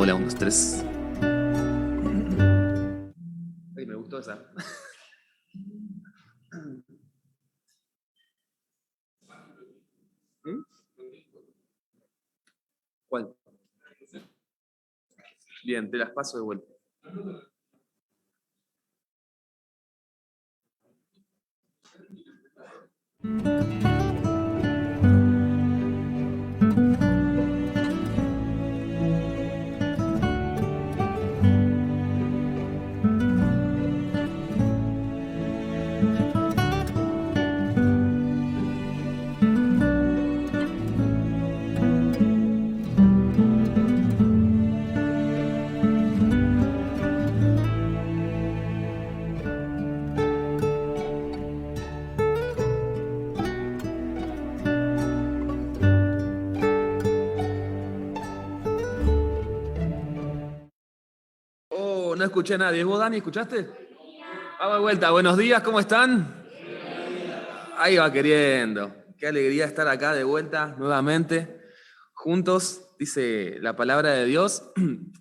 hola, 1, 2, 3. Ay, me gustó esa. ¿Mm? ¿Cuál? Bien, te las paso de vuelta. Oh, no escuché a nadie. ¿Vos, Dani, escuchaste? Vamos de vuelta. Buenos días, ¿cómo están? Ahí va queriendo. Qué alegría estar acá de vuelta nuevamente, juntos. Dice la palabra de Dios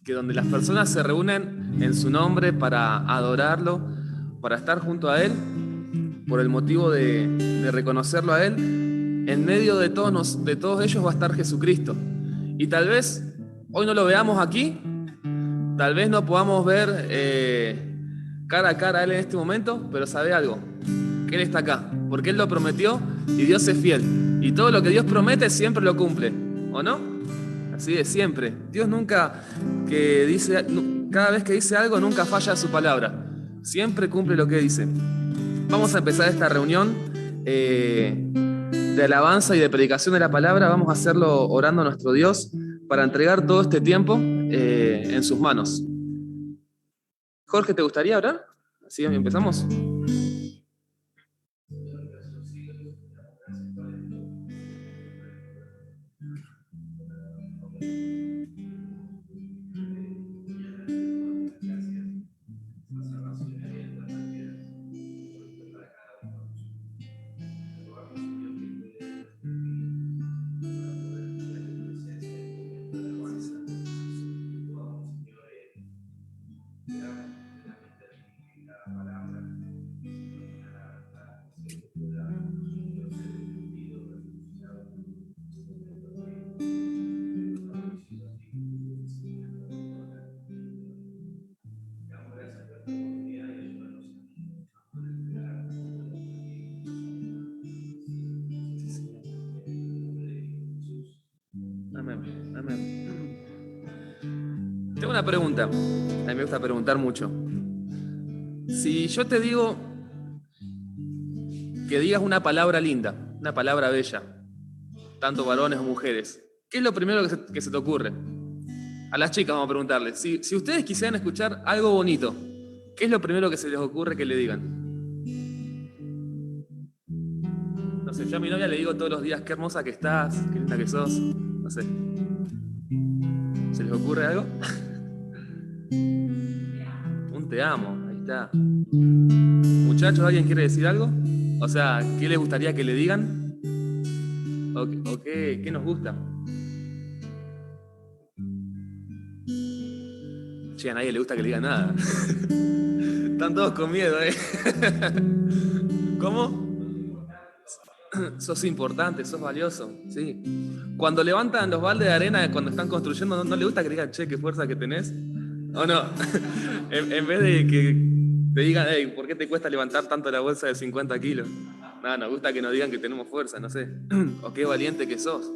que donde las personas se reúnen en su nombre para adorarlo, para estar junto a Él, por el motivo de reconocerlo a Él, en medio de todos ellos va a estar Jesucristo. Y tal vez hoy no lo veamos aquí, tal vez no podamos ver cara a cara a Él en este momento, pero sabe algo, que Él está acá, porque Él lo prometió y Dios es fiel. Y todo lo que Dios promete siempre lo cumple, ¿o no? Así de siempre. Dios nunca cada vez que dice algo, nunca falla su palabra. Siempre cumple lo que dice. Vamos a empezar esta reunión de alabanza y de predicación de la palabra. Vamos a hacerlo orando a nuestro Dios para entregar todo este tiempo en sus manos. Jorge, ¿te gustaría orar? Así empezamos. Amén, amén. Tengo una pregunta. A mí me gusta preguntar mucho. Si yo te digo que digas una palabra linda, una palabra bella, tanto varones o mujeres, ¿qué es lo primero que se te ocurre? A las chicas vamos a preguntarles. Si ustedes quisieran escuchar algo bonito, ¿qué es lo primero que se les ocurre que le digan? No sé, yo a mi novia le digo todos los días, qué hermosa que estás, qué linda que sos. No sé. ¿Se les ocurre algo? Un te amo, ahí está. Muchachos, ¿alguien quiere decir algo? O sea, ¿qué les gustaría que le digan? ¿O qué nos gusta? Che, a nadie le gusta que le digan nada. Están todos con miedo, ¿eh? ¿Cómo? Sos importante, sos valioso, sí. Cuando levantan los baldes de arena, cuando están construyendo, ¿no le gusta que digan, che, qué fuerza que tenés? ¿O no? En vez de que te digan, hey, ¿por qué te cuesta levantar tanto la bolsa de 50 kilos? No, nos gusta que nos digan que tenemos fuerza, no sé. O qué valiente que sos.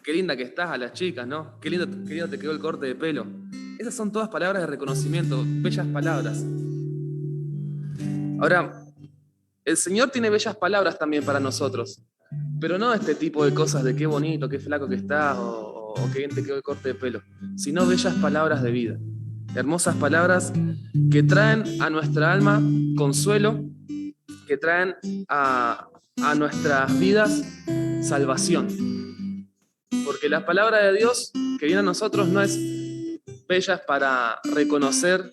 Qué linda que estás a las chicas, ¿no? Qué lindo te quedó el corte de pelo. Esas son todas palabras de reconocimiento, bellas palabras. Ahora, el Señor tiene bellas palabras también para nosotros, pero no este tipo de cosas de qué bonito, qué flaco que estás o qué bien te quedó el corte de pelo, sino bellas palabras de vida, hermosas palabras que traen a nuestra alma consuelo, que traen a nuestras vidas salvación. Porque la palabra de Dios que viene a nosotros no es bellas para reconocer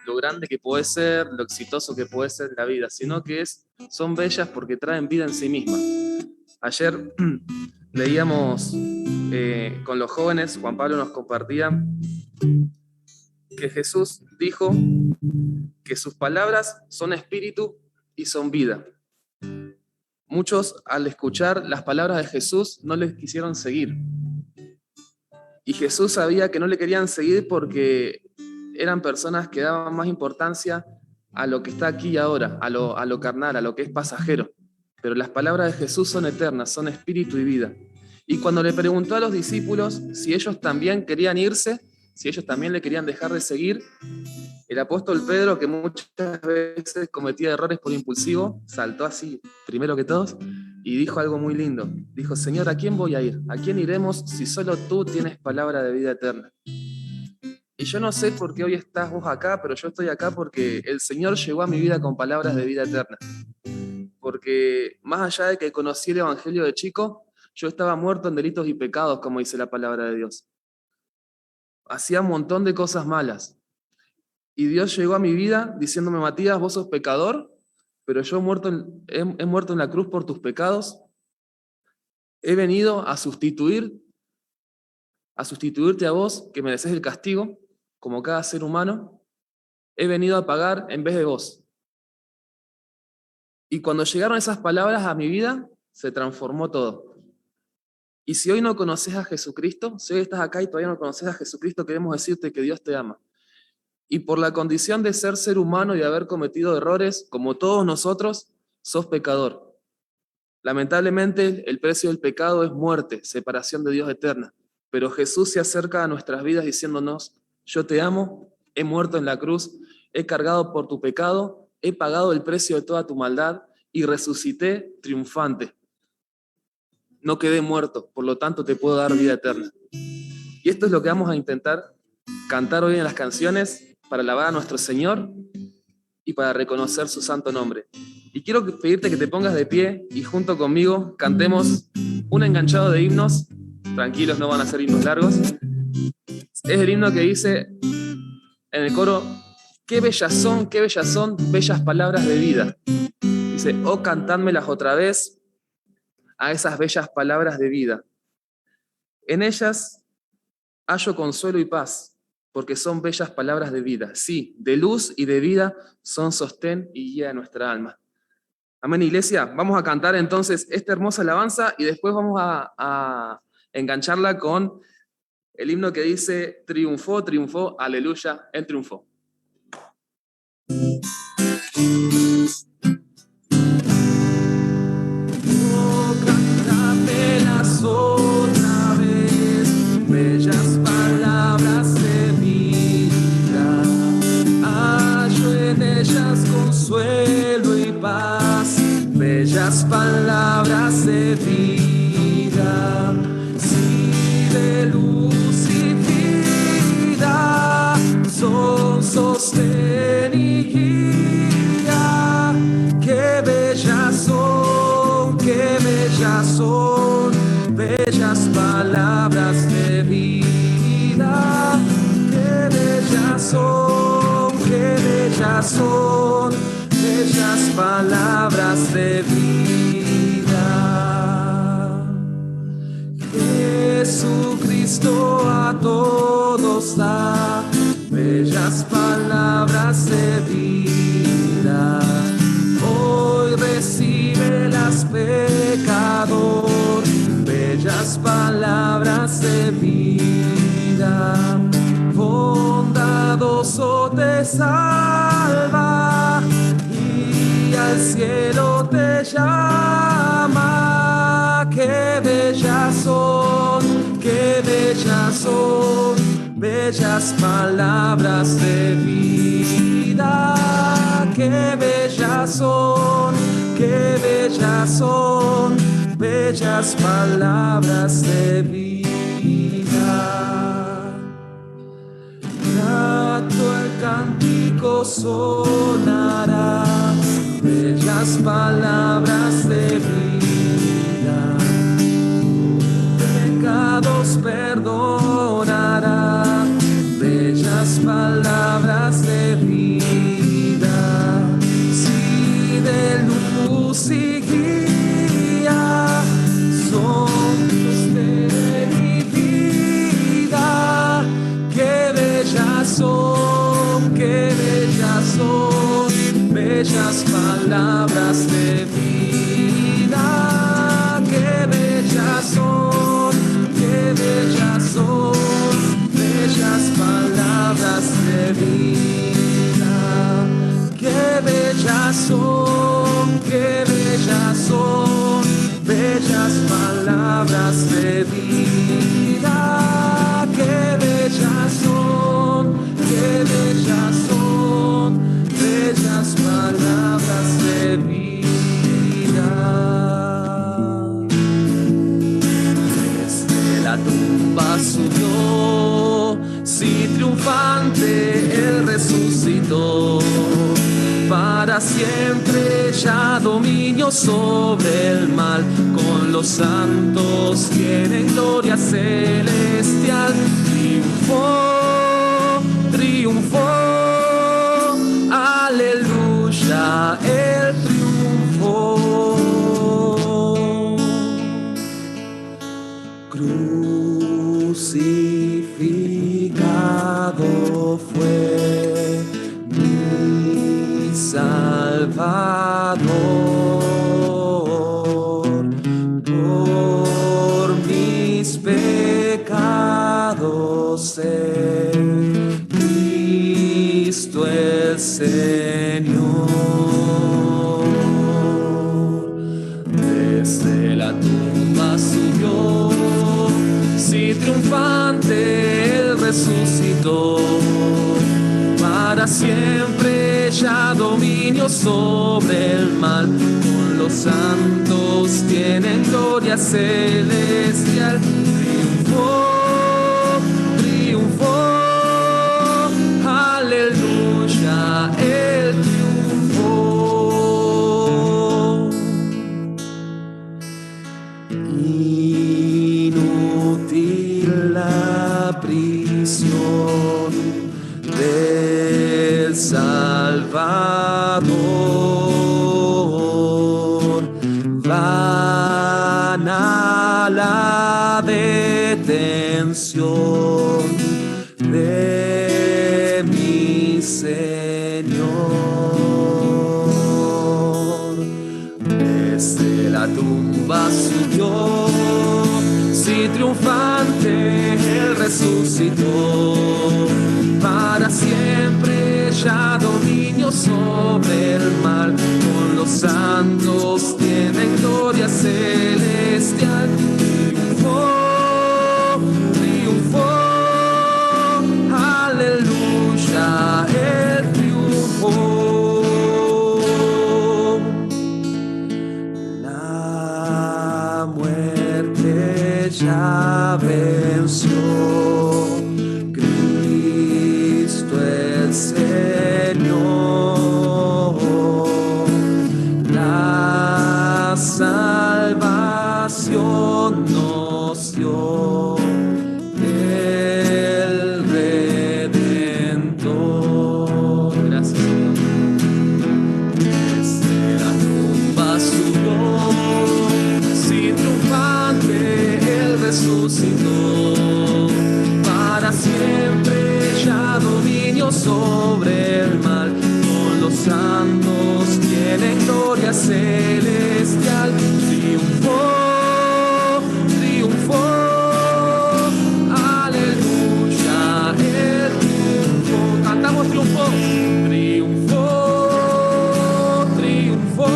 lo grande que puede ser, lo exitoso que puede ser la vida, sino que son bellas porque traen vida en sí mismas. Ayer Leíamos con los jóvenes, Juan Pablo nos compartía que Jesús dijo que sus palabras son espíritu y son vida. Muchos, al escuchar las palabras de Jesús, no les quisieron seguir. Y Jesús sabía que no le querían seguir porque eran personas que daban más importancia a lo que está aquí y ahora, a lo carnal, a lo que es pasajero. Pero las palabras de Jesús son eternas, son espíritu y vida. Y cuando le preguntó a los discípulos si ellos también querían irse, si ellos también le querían dejar de seguir, el apóstol Pedro, que muchas veces cometía errores por impulsivo, saltó así, primero que todos, y dijo algo muy lindo. Dijo: Señor, ¿a quién voy a ir? ¿A quién iremos si solo tú tienes palabra de vida eterna? Y yo no sé por qué hoy estás vos acá, pero yo estoy acá porque el Señor llegó a mi vida con palabras de vida eterna. Porque más allá de que conocí el Evangelio de chico, yo estaba muerto en delitos y pecados, como dice la palabra de Dios. Hacía un montón de cosas malas. Y Dios llegó a mi vida diciéndome: Matías, vos sos pecador, pero yo he muerto en la cruz por tus pecados. He venido a sustituirte a vos, que mereces el castigo, como cada ser humano. He venido a pagar en vez de vos. Y cuando llegaron esas palabras a mi vida, se transformó todo. Y si hoy no conoces a Jesucristo, si hoy estás acá y todavía no conoces a Jesucristo, queremos decirte que Dios te ama. Y por la condición de ser humano y de haber cometido errores, como todos nosotros, sos pecador. Lamentablemente, el precio del pecado es muerte, separación de Dios eterna. Pero Jesús se acerca a nuestras vidas diciéndonos: yo te amo, he muerto en la cruz, he cargado por tu pecado, he pagado el precio de toda tu maldad y resucité triunfante. No quedé muerto, por lo tanto te puedo dar vida eterna. Y esto es lo que vamos a intentar cantar hoy en las canciones para alabar a nuestro Señor y para reconocer su santo nombre. Y quiero pedirte que te pongas de pie y junto conmigo cantemos un enganchado de himnos. Tranquilos, no van a ser himnos largos. Es el himno que dice en el coro: qué bellas son, bellas palabras de vida. Dice: oh, cantádmelas otra vez, a esas bellas palabras de vida. En ellas hallo consuelo y paz, porque son bellas palabras de vida. Sí, de luz y de vida son sostén y guía de nuestra alma. Amén, iglesia. Vamos a cantar entonces esta hermosa alabanza y después vamos a engancharla con el himno que dice: triunfó, triunfó, aleluya, Él triunfó. Oh, cántamelas otra vez, bellas palabras de vida. Hallo en ellas consuelo y paz, bellas palabras de vida. Sí, de luz y vida son sostén y guía. Qué bellas son, bellas palabras de vida. Qué bellas son, bellas palabras de vida. Jesucristo a todos da bellas palabras de vida. Hoy recíbelas, pecador, bellas palabras de vida. Bondadoso te salva y al cielo te llama. Qué bellas son, bellas palabras de vida. Qué bellas son, bellas palabras de vida. Grato el cántico sonará, bellas palabras de vida. Pecados perdonará, bellas palabras de vida. Sí, de luz y guía son tus bellas palabras de vida, qué bellas son, bellas palabras de vida. Desde la tumba subió, sí, triunfante Él resucitó. Para siempre ya dominio sobre el mal, con los santos tiene gloria celestial. Triunfó, triunfó, aleluya, Él triunfó. Crucificado fue mi Salvador, por mis pecados Cristo el Señor. Desde la tumba subió, sí, triunfante Él resucitó. Para siempre ya dominio sobre el mal, con los santos tienen gloria celestial. Triunfó, triunfó, aleluya, Él triunfó. Inútil la prisión del Salvador, vana la detención de mi Señor. Desde la tumba subió, sí, triunfante Él resucitó. Para siempre ya dominio sobre el mal, con los santos tienen gloria celestial. Triunfó, triunfó, aleluya, Él triunfó. La muerte ya venció, Señor, la salvación nos dio el Redentor. Gracias, Señor. Desde la tumba subió, sí, triunfante Él resucitó. Para siempre ya dominio sobre el mal, con los santos tienen gloria celestial. Triunfó, triunfó, aleluya, Él triunfó. Cantamos triunfó, triunfó, triunfó,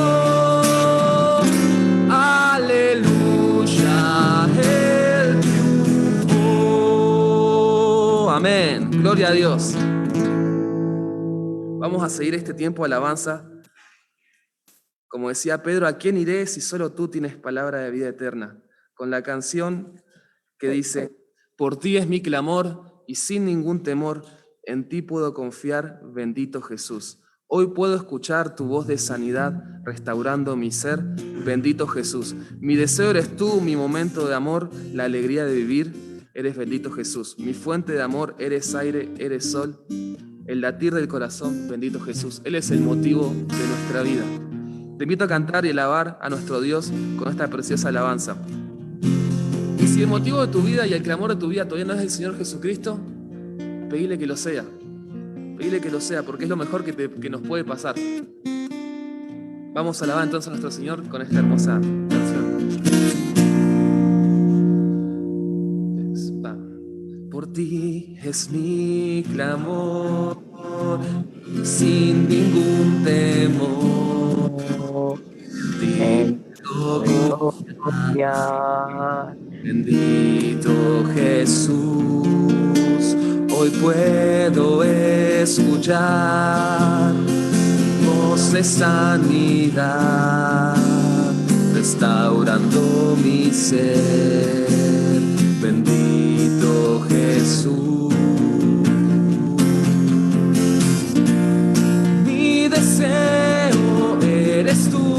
aleluya, Él triunfó. Amén. Gloria a Dios. Vamos a seguir este tiempo de alabanza. Como decía Pedro, ¿a quién iré si solo tú tienes palabra de vida eterna? Con la canción que dice, por ti es mi clamor y sin ningún temor, en ti puedo confiar, bendito Jesús. Hoy puedo escuchar tu voz de sanidad, restaurando mi ser, bendito Jesús. Mi deseo eres tú, mi momento de amor, la alegría de vivir, eres bendito Jesús. Mi fuente de amor, eres aire, eres sol, el latir del corazón, bendito Jesús. Él es el motivo de nuestra vida. Te invito a cantar y alabar a nuestro Dios con esta preciosa alabanza. Y si el motivo de tu vida y el clamor de tu vida todavía no es el Señor Jesucristo, pedile que lo sea. Pedile que lo sea, porque es lo mejor que nos puede pasar. Vamos a alabar entonces a nuestro Señor con esta hermosa canción. Por ti es mi clamor, sin ningún temor. Te gloria. Bendito Jesús, hoy puedo escuchar voz de sanidad, restaurando mi ser. Bendito Jesús. Mi deseo eres tú,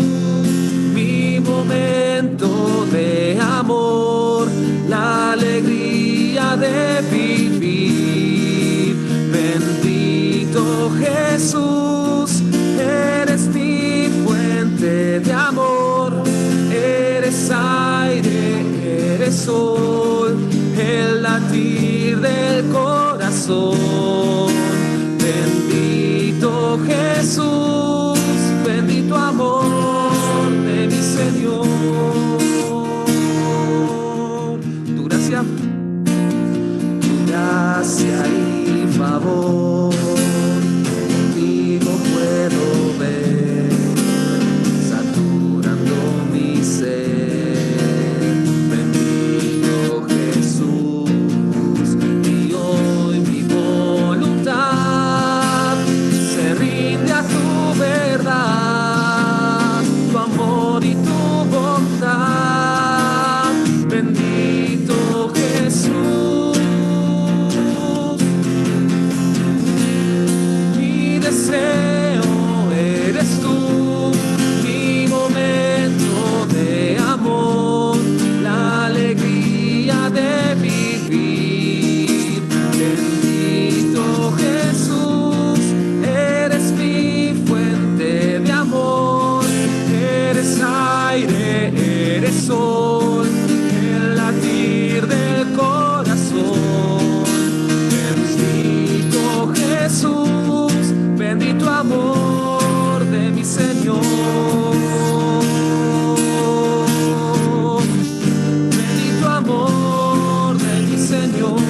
mi momento de amor, la alegría de vivir. Bendito Jesús, eres mi fuente de amor, eres aire, eres sol, el latir del corazón. Bendito Jesús, bendito amor de mi Señor. Tu gracia y favor, contigo puedo ver, saturando mi ser. Bendito Jesús, y hoy mi voluntad se rinde a tu verdad, tu amor y tu bondad. Bendito Jesús, mi deseo eres tú, mi momento de amor, la alegría de vivir. Bendito Jesús, eres mi fuente de amor, eres aire, eres sol, el latir del corazón. Bendito Jesús, bendito amor de mi Señor. Bendito amor de mi Señor.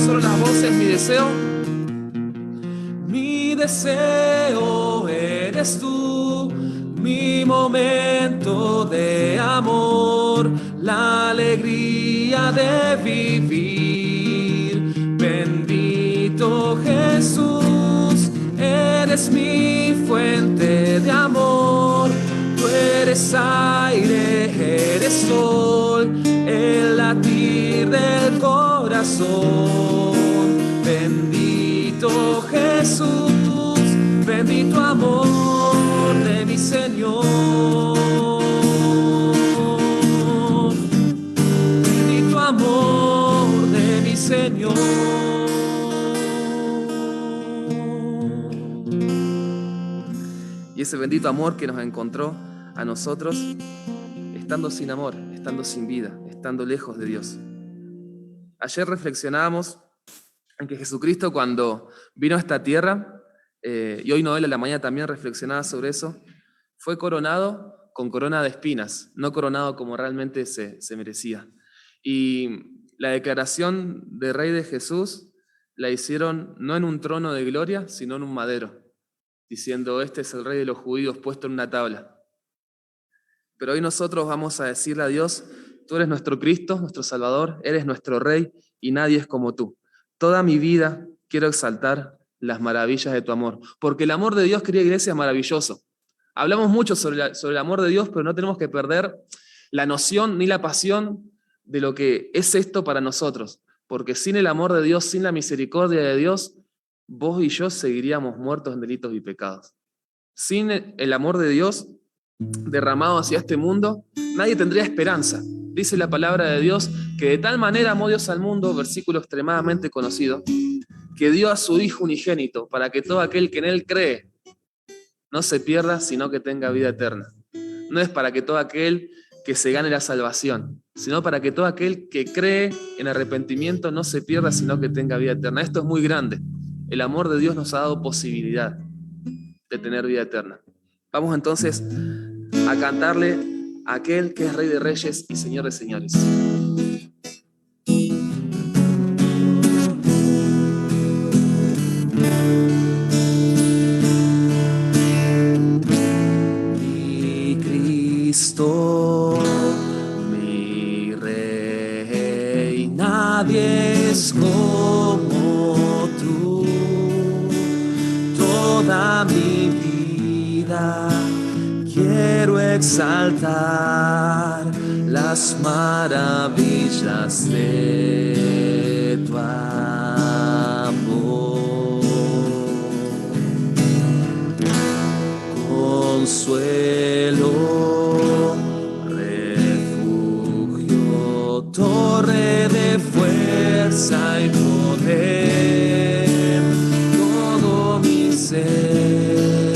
Solo la voz es mi deseo. Mi deseo eres tú, mi momento de amor, la alegría de vivir. Bendito Jesús, eres mi fuente de amor, tú eres aire, eres sol, el latir del corazón. Bendito Jesús, bendito amor de mi Señor. Bendito amor de mi Señor. Y ese bendito amor que nos encontró a nosotros estando sin amor, estando sin vida, estando lejos de Dios. Ayer reflexionábamos en que Jesucristo, cuando vino a esta tierra, y hoy Noel a la mañana también reflexionaba sobre eso, fue coronado con corona de espinas, no coronado como realmente se merecía. Y la declaración de Rey de Jesús la hicieron no en un trono de gloria, sino en un madero, diciendo: este es el Rey de los judíos puesto en una tabla. Pero hoy nosotros vamos a decirle a Dios: tú eres nuestro Cristo, nuestro Salvador, eres nuestro Rey y nadie es como tú. Toda mi vida quiero exaltar las maravillas de tu amor, porque el amor de Dios, querida iglesia, es maravilloso. Hablamos mucho sobre el amor de Dios, pero no tenemos que perder la noción ni la pasión de lo que es esto para nosotros, porque sin el amor de Dios, sin la misericordia de Dios, vos y yo seguiríamos muertos en delitos y pecados. Sin el amor de Dios derramado hacia este mundo, nadie tendría esperanza. Dice la palabra de Dios que de tal manera amó Dios al mundo, versículo extremadamente conocido, que dio a su Hijo unigénito para que todo aquel que en Él cree no se pierda, sino que tenga vida eterna. No es para que todo aquel que se gane la salvación, sino para que todo aquel que cree en arrepentimiento no se pierda, sino que tenga vida eterna. Esto es muy grande. El amor de Dios nos ha dado posibilidad de tener vida eterna. Vamos entonces a cantarle a aquel que es Rey de Reyes y Señor de Señores. Mi Cristo nadie es como tú. Toda mi vida quiero exaltar las maravillas de tu amor. Consuelo, refugio, torre de fuerza y poder, todo mi ser,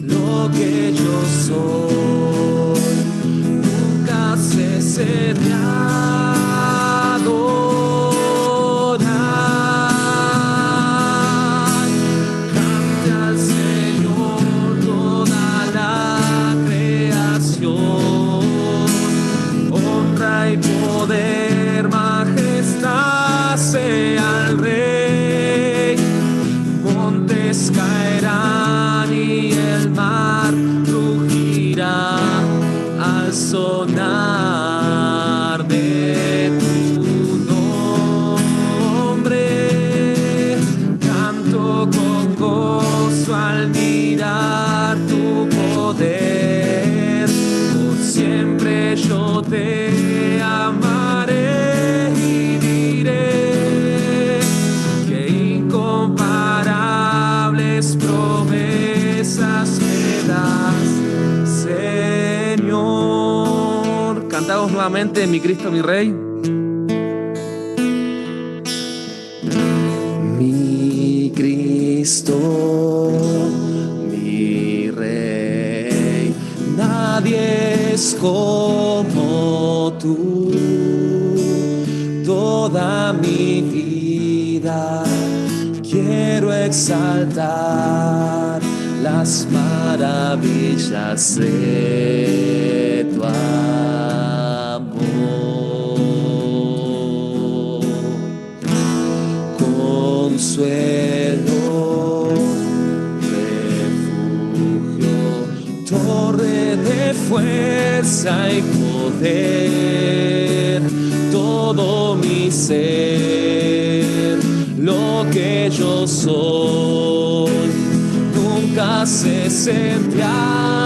lo que yo soy, nunca cesé de adorar. Cante al Señor toda la creación, honra y poder, majestad sea al Rey. Montes caerán y el mar rugirá al sonar de tu nombre. Canto con gozo al mirar tu poder. Por siempre yo te amaré y diré que incomparables promesas me das, Señor. Cantamos nuevamente Mi Cristo, mi Rey. Mi Cristo, mi Rey, nadie es como tú. Toda mi vida quiero exaltar las maravillas de tu amor. Consuelo, refugio, torre de fuerza y poder, todo mi ser, lo que yo soy, nunca cesé de adorar.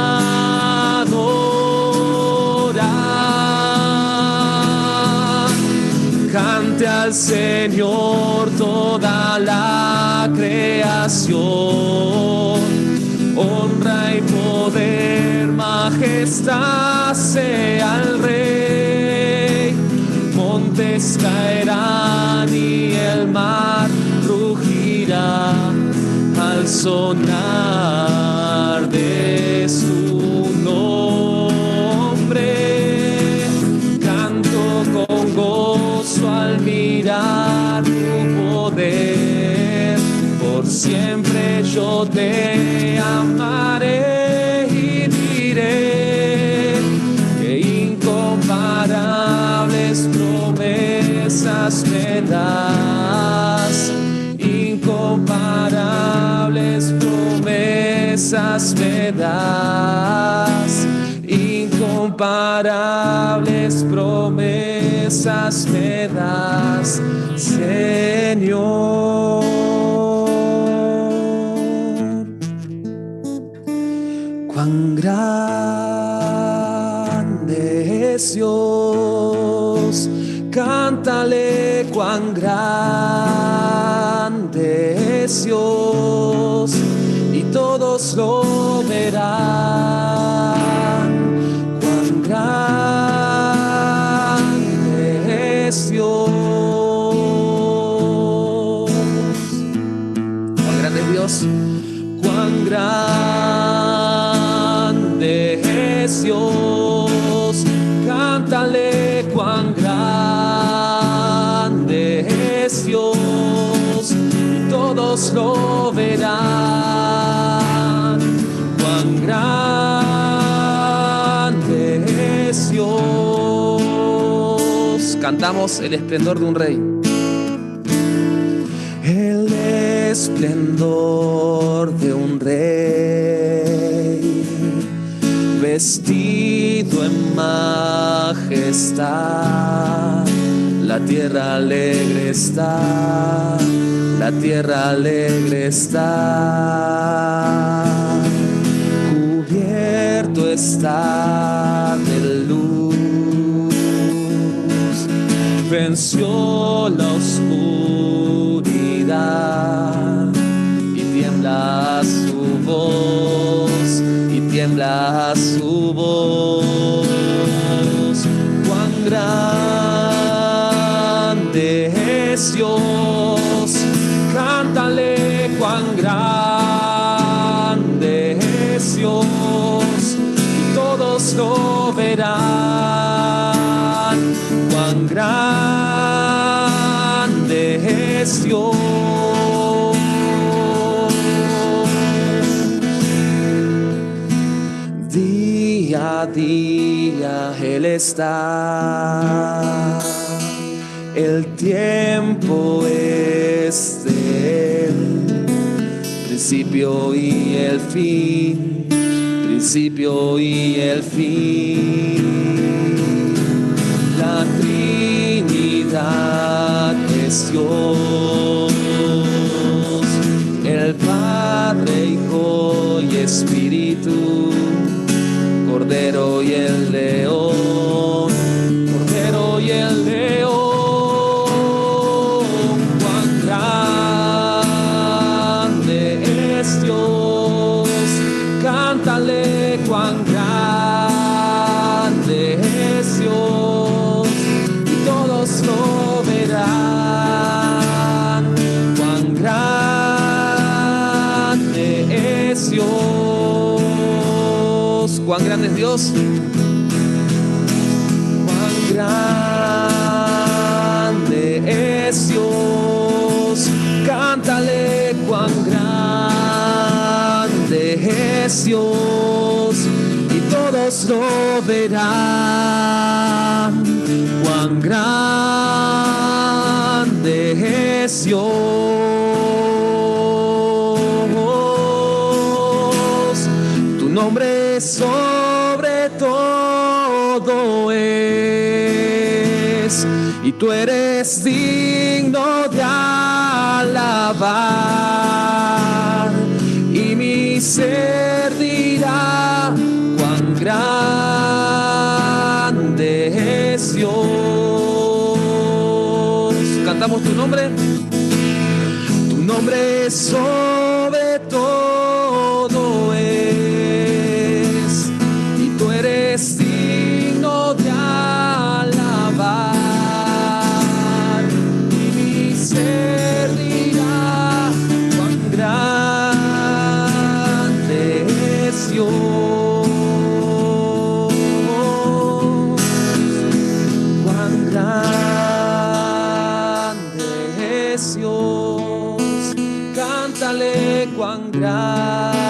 Cante al Señor toda la creación, honra y poder, majestad sea al Rey. Montes caerán y el mar rugirá al sonar de su nombre. Canto con gozo al mirar tu poder. Por siempre yo te amaré y diré que incomparables promesas me das. Incomparables promesas me das. Incomparables promesas me das, Señor. Cuán grande es Dios, cántale cuán grande es Dios, y todos lo verán. Cuán grande es Dios. Cuán grande es Dios. Cuán grande es Dios, cántale cuán grande es Dios, y todos lo verán. Cuán grande es Dios. Cantamos el esplendor de un rey. El esplendor de un rey, vestido en majestad, la tierra alegre está, la tierra alegre está, cubierto está de luz, venció la oscuridad y tiembla su voz, y tiembla su voz. Cuán grande es Dios, cántale cuán grande es Dios, y todos lo verán, cuán grande es Dios. Día a día Él está, el tiempo es de Él, principio y el fin, principio y el fin. La Trinidad es Dios, el Padre, Hijo y Espíritu, Cordero y el león, Cordero y el león. Cuán grande es Dios, cántale cuán grande es Dios, y todos lo verán, cuán grande es Dios. ¿Cuán grande es Dios? Cuán grande es Dios, cántale cuán grande es Dios, y todos lo verán, cuán grande es Dios. Tu nombre sobre todo es, y tú eres digno de alabar, y mi ser dirá cuán grande es Dios. Cantamos tu nombre sobre todo es, y tú eres digno de alabar, y mi ser dirá cuán grande es Dios, cuán grande es Dios, cántale cuán grande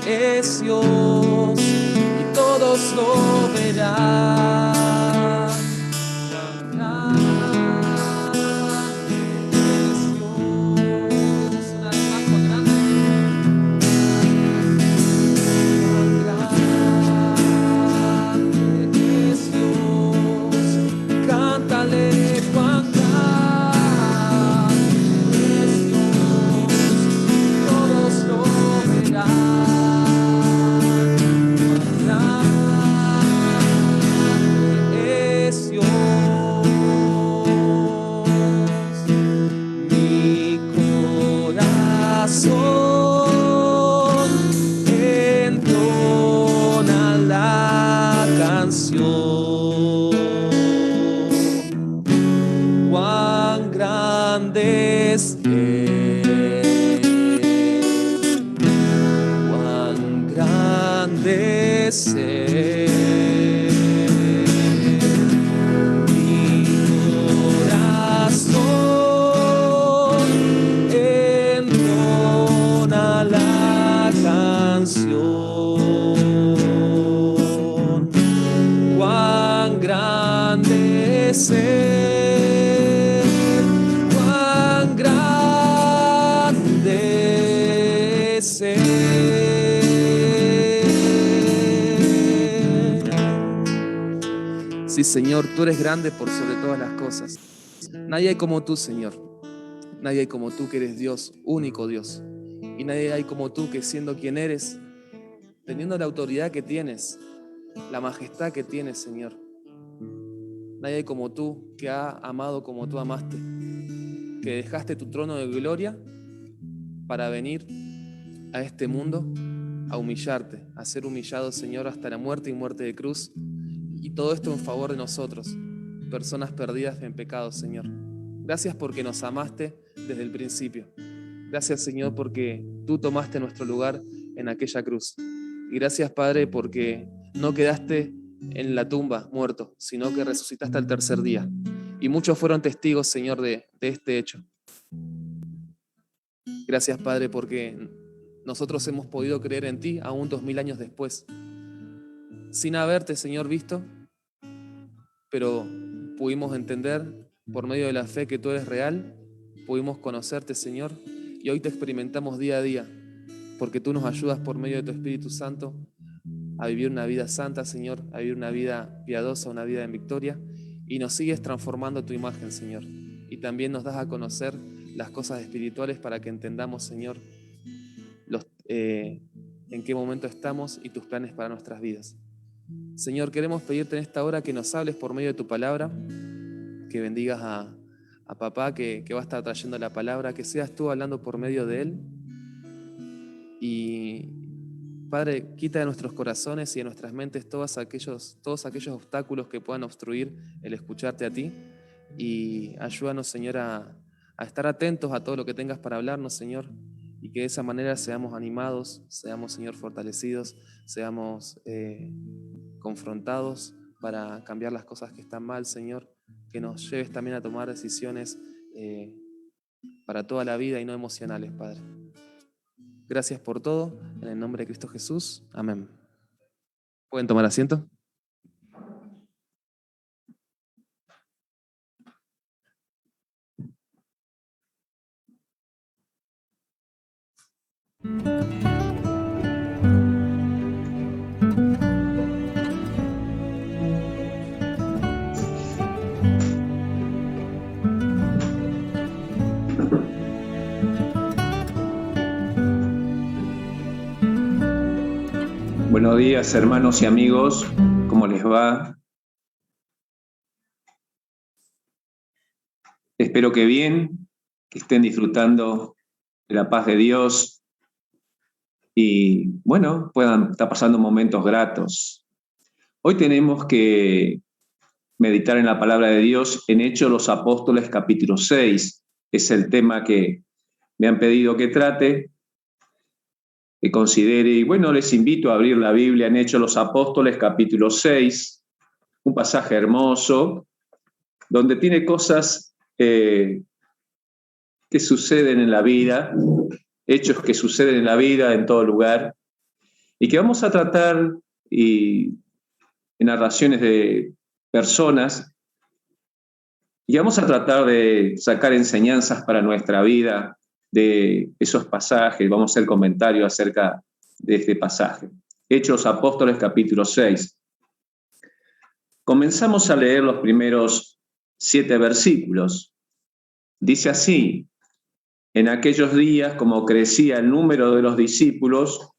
es Dios, y todos lo verán, cuán grande es Dios. Una vez más, cuán grande es Dios, cántale cuán grande es Dios, todos lo verán, cuán grande es Dios. Mi corazón entona la canción, cuán grande es Él, cuán grande es Él. Mi corazón entona la canción, cuán grande es Él, cuán grande es Él. Sí, Señor, tú eres grande por sobre todas las cosas. Nadie hay como tú, Señor. Nadie hay como tú, que eres Dios, único Dios. Y nadie hay como tú, que siendo quien eres, teniendo la autoridad que tienes, la majestad que tienes, Señor. Nadie hay como tú, que ha amado como tú amaste, que dejaste tu trono de gloria para venir a este mundo a humillarte, a ser humillado, Señor, hasta la muerte y muerte de cruz. Y todo esto en favor de nosotros, personas perdidas en pecado, Señor. Gracias porque nos amaste desde el principio. Gracias, Señor, porque tú tomaste nuestro lugar en aquella cruz. Y gracias, Padre, porque no quedaste en la tumba muerto, sino que resucitaste al tercer día. Y muchos fueron testigos, Señor, de este hecho. Gracias, Padre, porque nosotros hemos podido creer en ti aún 2000 años después, sin haberte, Señor, visto, pero pudimos entender por medio de la fe que tú eres real, pudimos conocerte, Señor, y hoy te experimentamos día a día, porque tú nos ayudas por medio de tu Espíritu Santo a vivir una vida santa, Señor, a vivir una vida piadosa, una vida en victoria, y nos sigues transformando tu imagen, Señor, y también nos das a conocer las cosas espirituales para que entendamos, Señor, en qué momento estamos y tus planes para nuestras vidas. Señor, queremos pedirte en esta hora que nos hables por medio de tu palabra, que bendigas a papá que va a estar trayendo la palabra, que seas tú hablando por medio de él. Y Padre, quita de nuestros corazones y de nuestras mentes todos aquellos obstáculos que puedan obstruir el escucharte a ti, y ayúdanos, Señor, a estar atentos a todo lo que tengas para hablarnos, Señor, y que de esa manera seamos animados, seamos, Señor, fortalecidos, seamos confrontados para cambiar las cosas que están mal, Señor, que nos lleves también a tomar decisiones para toda la vida y no emocionales, Padre. Gracias por todo, en el nombre de Cristo Jesús, amén. ¿Pueden tomar asiento? Buenos días, hermanos y amigos, ¿cómo les va? Espero que bien, que estén disfrutando de la paz de Dios y, bueno, puedan estar pasando momentos gratos. Hoy tenemos que meditar en la palabra de Dios en Hechos de los Apóstoles, capítulo 6. Es el tema que me han pedido que trate, que considere. Y bueno, les invito a abrir la Biblia en Hechos de los Apóstoles, capítulo 6, un pasaje hermoso, donde tiene cosas que suceden en la vida, hechos que suceden en la vida, en todo lugar, y que vamos a tratar en narraciones de personas, y vamos a tratar de sacar enseñanzas para nuestra vida de esos pasajes. Vamos a hacer comentarios acerca de este pasaje. Hechos Apóstoles, capítulo 6. Comenzamos a leer los primeros 7 versículos. Dice así: en aquellos días, como crecía el número de los discípulos,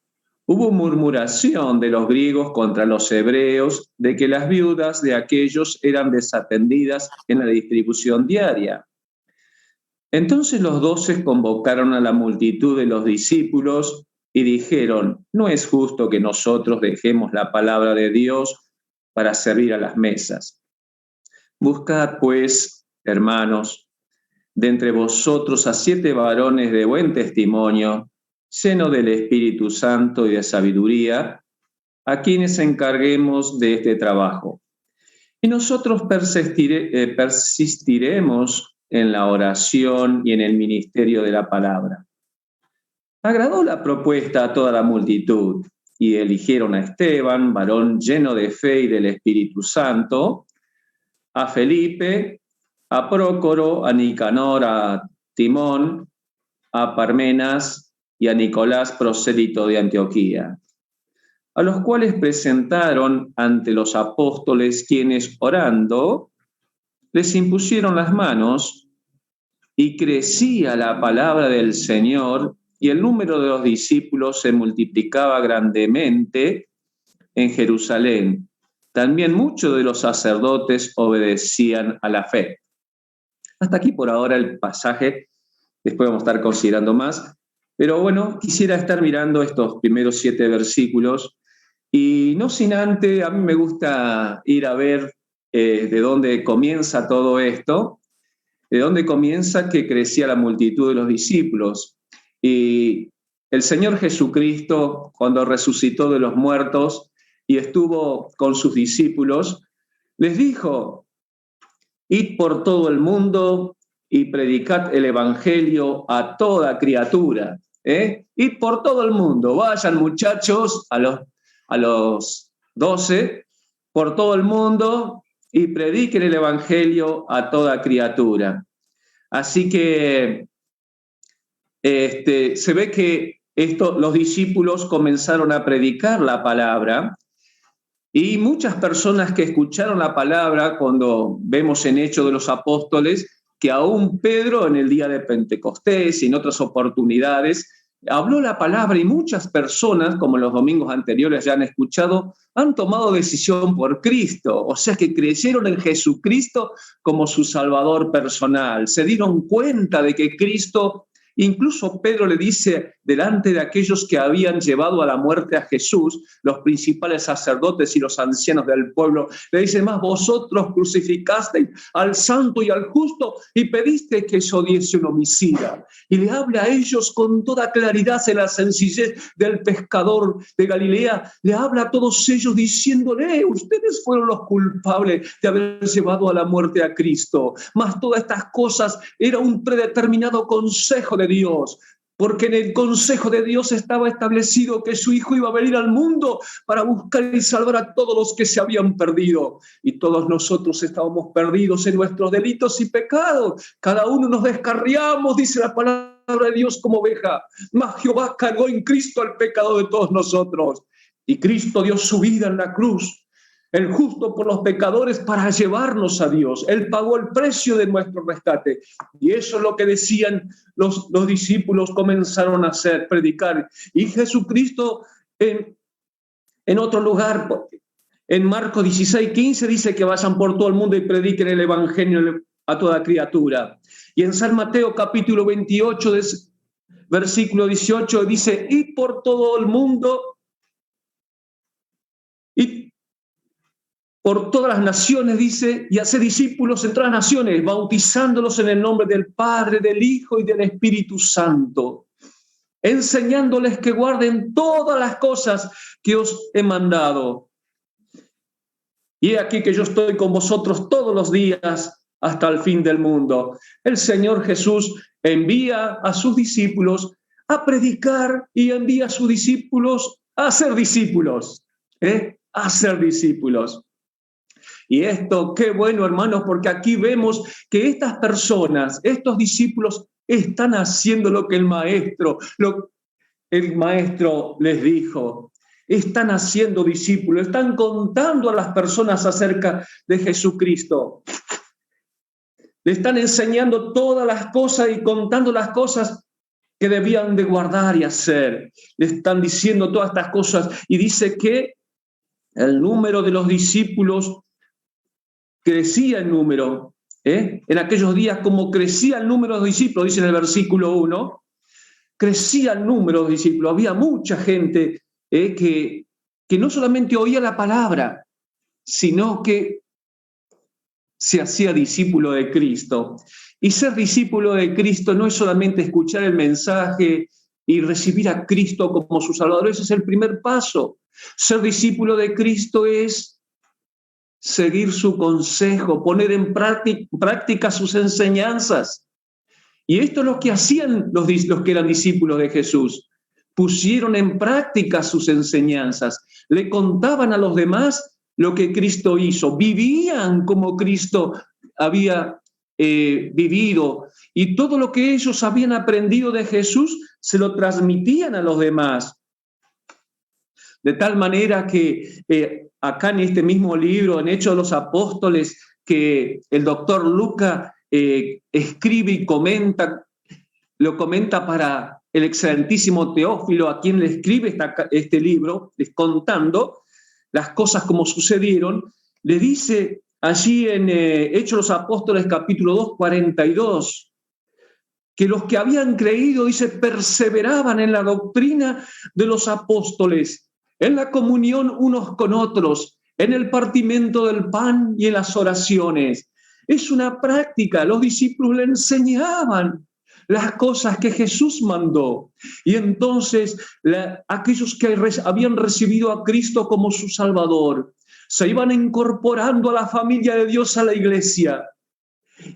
hubo murmuración de los griegos contra los hebreos de que las viudas de aquellos eran desatendidas en la distribución diaria. Entonces los 12 convocaron a la multitud de los discípulos y dijeron: no es justo que nosotros dejemos la palabra de Dios para servir a las mesas. Buscad, pues, hermanos, de entre vosotros a 7 varones de buen testimonio, llenos del Espíritu Santo y de sabiduría, a quienes encarguemos de este trabajo. Y nosotros persistiremos en la oración y en el ministerio de la palabra. Agradó la propuesta a toda la multitud, y eligieron a Esteban, varón lleno de fe y del Espíritu Santo, a Felipe, a Prócoro, a Nicanor, a Timón, a Parmenas y a Nicolás, prosélito de Antioquía. a los cuales presentaron ante los apóstoles, quienes orando les impusieron las manos, y crecía la palabra del Señor, y el número de los discípulos se multiplicaba grandemente en Jerusalén. También muchos de los sacerdotes obedecían a la fe. Hasta aquí por ahora el pasaje, después vamos a estar considerando más, pero bueno, quisiera estar mirando estos primeros 7 versículos, y no sin antes, a mí me gusta ir a ver de dónde comienza todo esto, de dónde comienza que crecía la multitud de los discípulos. Y el Señor Jesucristo, cuando resucitó de los muertos y estuvo con sus discípulos, les dijo: id por todo el mundo y predicad el evangelio a toda criatura. Id por todo el mundo, vayan muchachos, a los 12, por todo el mundo, y prediquen el evangelio a toda criatura. Así que se ve que los discípulos comenzaron a predicar la palabra, y muchas personas que escucharon la palabra, cuando vemos en Hechos de los Apóstoles, que aún Pedro en el día de Pentecostés y en otras oportunidades habló la palabra, y muchas personas, como los domingos anteriores ya han escuchado, han tomado decisión por Cristo, o sea que creyeron en Jesucristo como su Salvador personal, se dieron cuenta de que Cristo, incluso Pedro le dice delante de aquellos que habían llevado a la muerte a Jesús, los principales sacerdotes y los ancianos del pueblo, le dice: más vosotros crucificasteis al santo y al justo y pediste que yo diese un homicida. Y le habla a ellos con toda claridad, en la sencillez del pescador de Galilea, le habla a todos ellos diciéndole: ustedes fueron los culpables de haber llevado a la muerte a Cristo, mas todas estas cosas era un predeterminado consejo de Dios, porque en el consejo de Dios estaba establecido que su Hijo iba a venir al mundo para buscar y salvar a todos los que se habían perdido. Y todos nosotros estábamos perdidos en nuestros delitos y pecados. Cada uno nos descarriamos, dice la palabra de Dios, como oveja. Mas Jehová cargó en Cristo el pecado de todos nosotros. Y Cristo dio su vida en la cruz, el justo por los pecadores, para llevarnos a Dios. Él pagó el precio de nuestro rescate. Y eso es lo que decían los discípulos, comenzaron a hacer, predicar. Y Jesucristo en otro lugar, en Marcos 16:15, dice que vayan por todo el mundo y prediquen el evangelio a toda criatura. Y en San Mateo capítulo 28, versículo 18, dice: id por todo el mundo y por todas las naciones, dice, y hacer discípulos en todas las naciones, bautizándolos en el nombre del Padre, del Hijo y del Espíritu Santo, enseñándoles que guarden todas las cosas que os he mandado. Y he aquí que yo estoy con vosotros todos los días hasta el fin del mundo. El Señor Jesús envía a sus discípulos a predicar, y envía a sus discípulos a hacer discípulos, a hacer discípulos. Y esto, qué bueno, hermanos, porque aquí vemos que estas personas, estos discípulos, están haciendo lo que el maestro les dijo. Están haciendo discípulos, están contando a las personas acerca de Jesucristo. Le están enseñando todas las cosas y contando las cosas que debían de guardar y hacer. Le están diciendo todas estas cosas, y dice que el número de los discípulos crecía en número, en aquellos días, como crecía el número de los discípulos, dice en el versículo 1, crecía el número de los discípulos. Había mucha gente que no solamente oía la palabra, sino que se hacía discípulo de Cristo. Y ser discípulo de Cristo no es solamente escuchar el mensaje y recibir a Cristo como su Salvador. Ese es el primer paso. Ser discípulo de Cristo es seguir su consejo, poner en práctica sus enseñanzas. Y esto es lo que hacían los que eran discípulos de Jesús. Pusieron en práctica sus enseñanzas, le contaban a los demás lo que Cristo hizo, vivían como Cristo había vivido, y todo lo que ellos habían aprendido de Jesús se lo transmitían a los demás. De tal manera que acá en este mismo libro, en Hechos de los Apóstoles, que el doctor Luca escribe y comenta, lo comenta para el excelentísimo Teófilo, a quien le escribe este libro, contando las cosas como sucedieron, le dice allí en Hechos de los Apóstoles capítulo 2, 42, que los que habían creído, dice, perseveraban en la doctrina de los apóstoles, en la comunión unos con otros, en el partimiento del pan y en las oraciones. Es una práctica, los discípulos le enseñaban las cosas que Jesús mandó. Y entonces aquellos que habían recibido a Cristo como su Salvador, se iban incorporando a la familia de Dios, a la iglesia.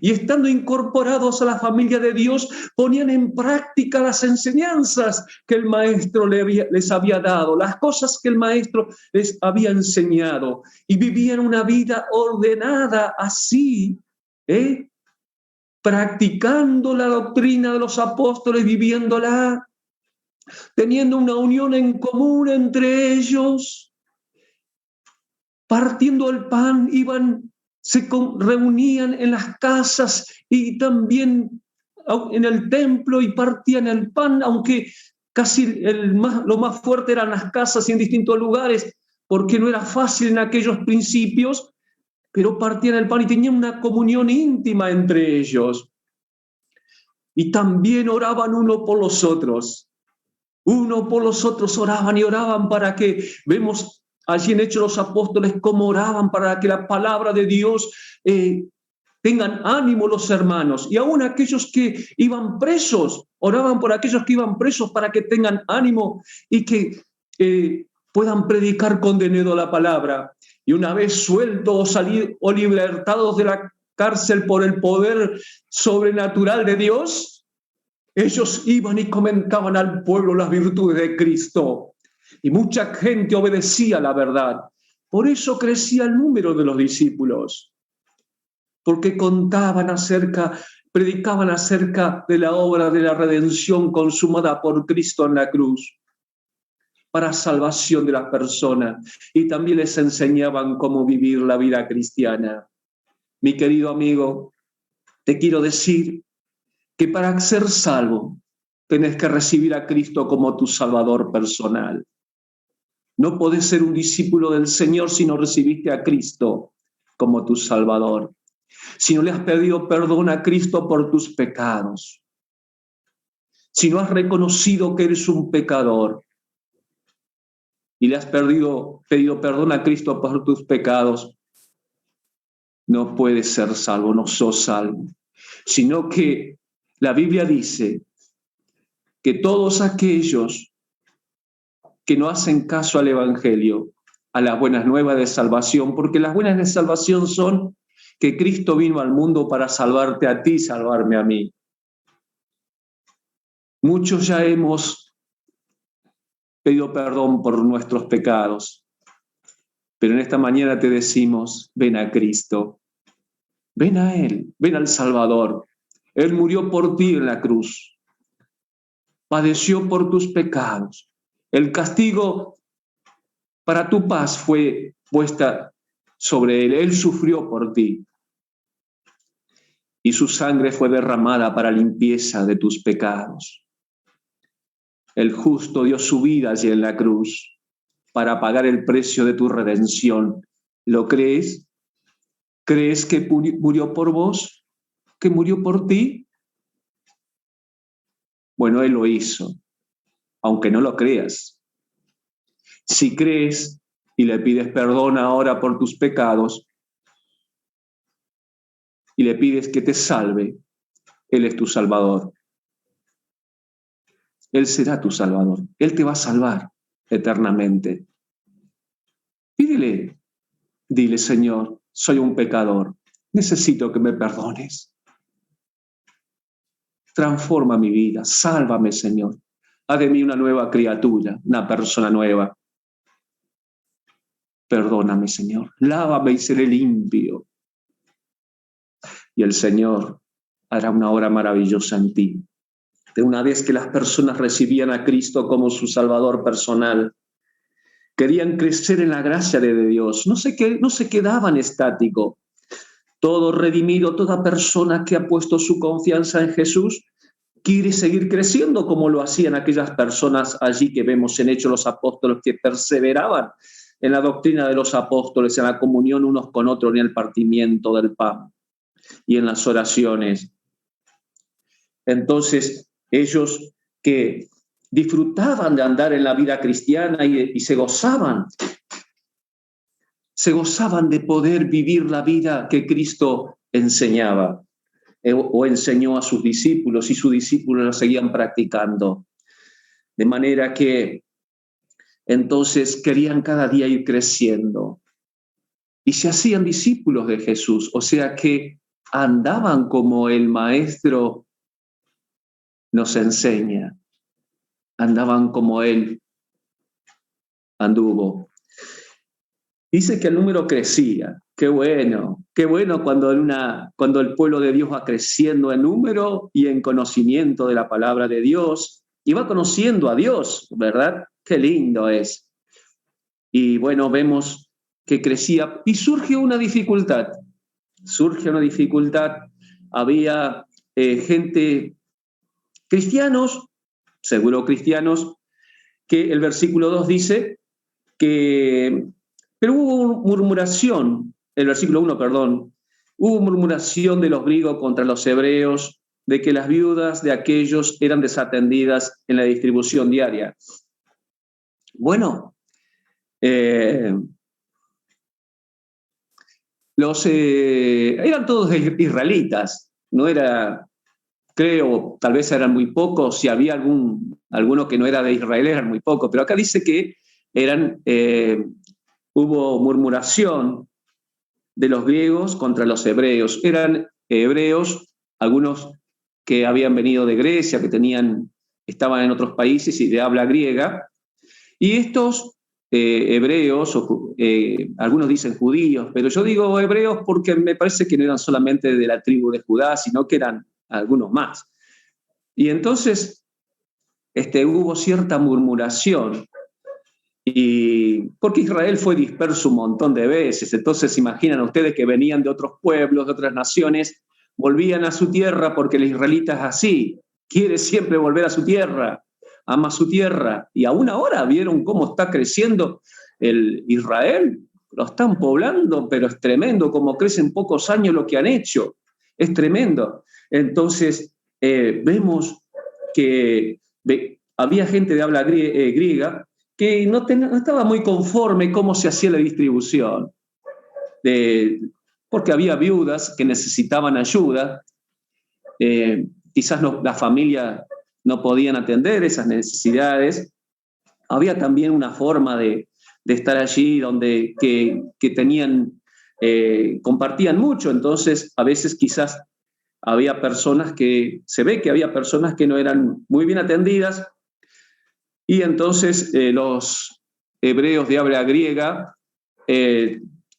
Y estando incorporados a la familia de Dios, ponían en práctica las enseñanzas que el Maestro les había dado, las cosas que el Maestro les había enseñado, y vivían una vida ordenada así, practicando la doctrina de los apóstoles, viviéndola, teniendo una unión en común entre ellos, partiendo el pan, se reunían en las casas y también en el templo y partían el pan, aunque casi lo más fuerte eran las casas y en distintos lugares, porque no era fácil en aquellos principios, pero partían el pan y tenían una comunión íntima entre ellos. Y también oraban uno por los otros. Uno por los otros oraban y oraban para que, vemos allí en Hechos de los Apóstoles cómo oraban para que la palabra de Dios tengan ánimo los hermanos. Y aún aquellos que iban presos, oraban por aquellos que iban presos para que tengan ánimo y que puedan predicar con denuedo la palabra. Y una vez sueltos o libertados de la cárcel por el poder sobrenatural de Dios, ellos iban y comentaban al pueblo las virtudes de Cristo. Y mucha gente obedecía la verdad. Por eso crecía el número de los discípulos. Porque predicaban acerca de la obra de la redención consumada por Cristo en la cruz, para salvación de las personas. Y también les enseñaban cómo vivir la vida cristiana. Mi querido amigo, te quiero decir que para ser salvo, tenés que recibir a Cristo como tu Salvador personal. No podés ser un discípulo del Señor si no recibiste a Cristo como tu Salvador. Si no le has pedido perdón a Cristo por tus pecados. Si no has reconocido que eres un pecador y le has pedido perdón a Cristo por tus pecados, no puedes ser salvo, no sos salvo. Sino que la Biblia dice que todos aquellos que no hacen caso al Evangelio, a las buenas nuevas de salvación, porque las buenas de salvación son que Cristo vino al mundo para salvarte a ti y salvarme a mí. Muchos ya hemos pedido perdón por nuestros pecados, pero en esta mañana te decimos, ven a Cristo, ven a Él, ven al Salvador. Él murió por ti en la cruz, padeció por tus pecados. El castigo para tu paz fue puesta sobre Él. Él sufrió por ti. Y su sangre fue derramada para limpieza de tus pecados. El justo dio su vida allí en la cruz para pagar el precio de tu redención. ¿Lo crees? ¿Crees que murió por vos? ¿Que murió por ti? Bueno, Él lo hizo, aunque no lo creas. Si crees y le pides perdón ahora por tus pecados y le pides que te salve, Él es tu Salvador. Él será tu Salvador. Él te va a salvar eternamente. Pídele, dile, Señor, soy un pecador, necesito que me perdones. Transforma mi vida, sálvame, Señor. Haz de mí una nueva criatura, una persona nueva. Perdóname, Señor. Lávame y seré limpio. Y el Señor hará una obra maravillosa en ti. De una vez que las personas recibían a Cristo como su Salvador personal, querían crecer en la gracia de Dios, no se quedaban estáticos. Todo redimido, toda persona que ha puesto su confianza en Jesús, quiere seguir creciendo como lo hacían aquellas personas allí que vemos en Hechos los Apóstoles, que perseveraban en la doctrina de los apóstoles, en la comunión unos con otros, en el partimiento del pan y en las oraciones. Entonces, ellos que disfrutaban de andar en la vida cristiana y se gozaban de poder vivir la vida que Cristo enseñaba o enseñó a sus discípulos, y sus discípulos la seguían practicando. De manera que entonces querían cada día ir creciendo y se hacían discípulos de Jesús, o sea que andaban como el Maestro nos enseña, andaban como Él anduvo. Dice que el número crecía. Qué bueno cuando el pueblo de Dios va creciendo en número y en conocimiento de la palabra de Dios y va conociendo a Dios, ¿verdad? Qué lindo es. Y bueno, vemos que crecía y surge una dificultad. Había gente, cristianos, seguro cristianos, que el versículo 2 dice que... Pero hubo murmuración, el versículo 1, perdón, hubo murmuración de los griegos contra los hebreos, de que las viudas de aquellos eran desatendidas en la distribución diaria. Bueno, eran todos israelitas, no era, creo, tal vez eran muy pocos, si había alguno que no era de Israel, eran muy pocos, pero acá dice que eran... hubo murmuración de los griegos contra los hebreos. Eran hebreos, algunos que habían venido de Grecia, que estaban en otros países y de habla griega. Y estos hebreos, algunos dicen judíos, pero yo digo hebreos porque me parece que no eran solamente de la tribu de Judá, sino que eran algunos más. Y entonces hubo cierta murmuración. Y porque Israel fue disperso un montón de veces, entonces imaginan ustedes que venían de otros pueblos, de otras naciones, volvían a su tierra porque el israelita es así, quiere siempre volver a su tierra, ama su tierra, y aún ahora vieron cómo está creciendo el Israel, lo están poblando, pero es tremendo, como crece en pocos años lo que han hecho, es tremendo. Entonces vemos que había gente de habla griega, que no estaba muy conforme cómo se hacía la distribución, porque había viudas que necesitaban ayuda, quizás la familia no podían atender esas necesidades, había también una forma de estar allí donde que tenían, compartían mucho, entonces a veces quizás había personas se ve que había personas que no eran muy bien atendidas. Y entonces los hebreos de habla griega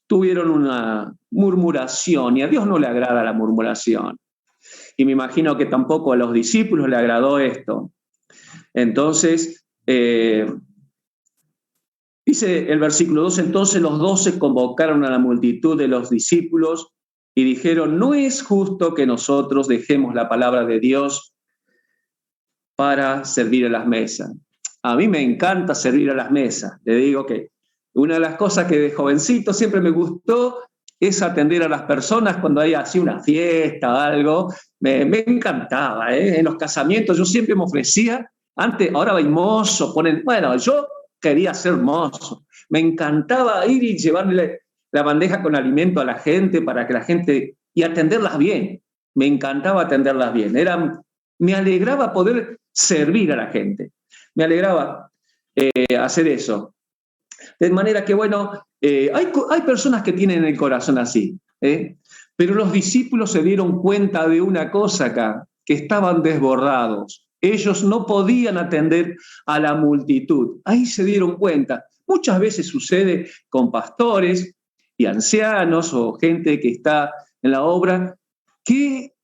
tuvieron una murmuración, y a Dios no le agrada la murmuración. Y me imagino que tampoco a los discípulos le agradó esto. Entonces, dice el versículo 2, entonces los 12 convocaron a la multitud de los discípulos y dijeron, no es justo que nosotros dejemos la palabra de Dios para servir a las mesas. A mí me encanta servir a las mesas. Le digo que una de las cosas que de jovencito siempre me gustó es atender a las personas cuando hay así una fiesta o algo. Me encantaba, ¿eh? En los casamientos yo siempre me ofrecía. Antes, ahora hay mozo, bueno, yo quería ser mozo. Me encantaba ir y llevarle la bandeja con alimento a la gente para que la gente... y atenderlas bien. Me encantaba atenderlas bien. Me alegraba poder servir a la gente. Me alegraba hacer eso. De manera que, bueno, hay personas que tienen el corazón así, pero los discípulos se dieron cuenta de una cosa acá, que estaban desbordados. Ellos no podían atender a la multitud. Ahí se dieron cuenta. Muchas veces sucede con pastores y ancianos o gente que está en la obra que...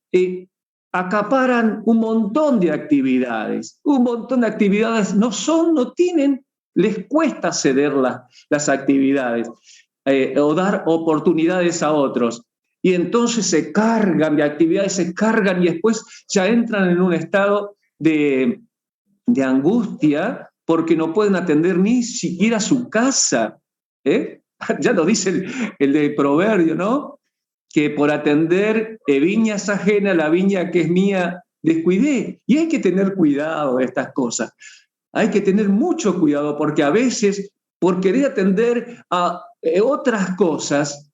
acaparan un montón de actividades, no tienen les cuesta ceder las actividades o dar oportunidades a otros. Y entonces se cargan de actividades, se cargan y después ya entran en un estado de angustia porque no pueden atender ni siquiera su casa. Ya lo dice el de Proverbio, ¿no? Que por atender viñas ajenas, la viña que es mía, descuidé. Y hay que tener cuidado de estas cosas. Hay que tener mucho cuidado porque a veces, por querer atender a otras cosas,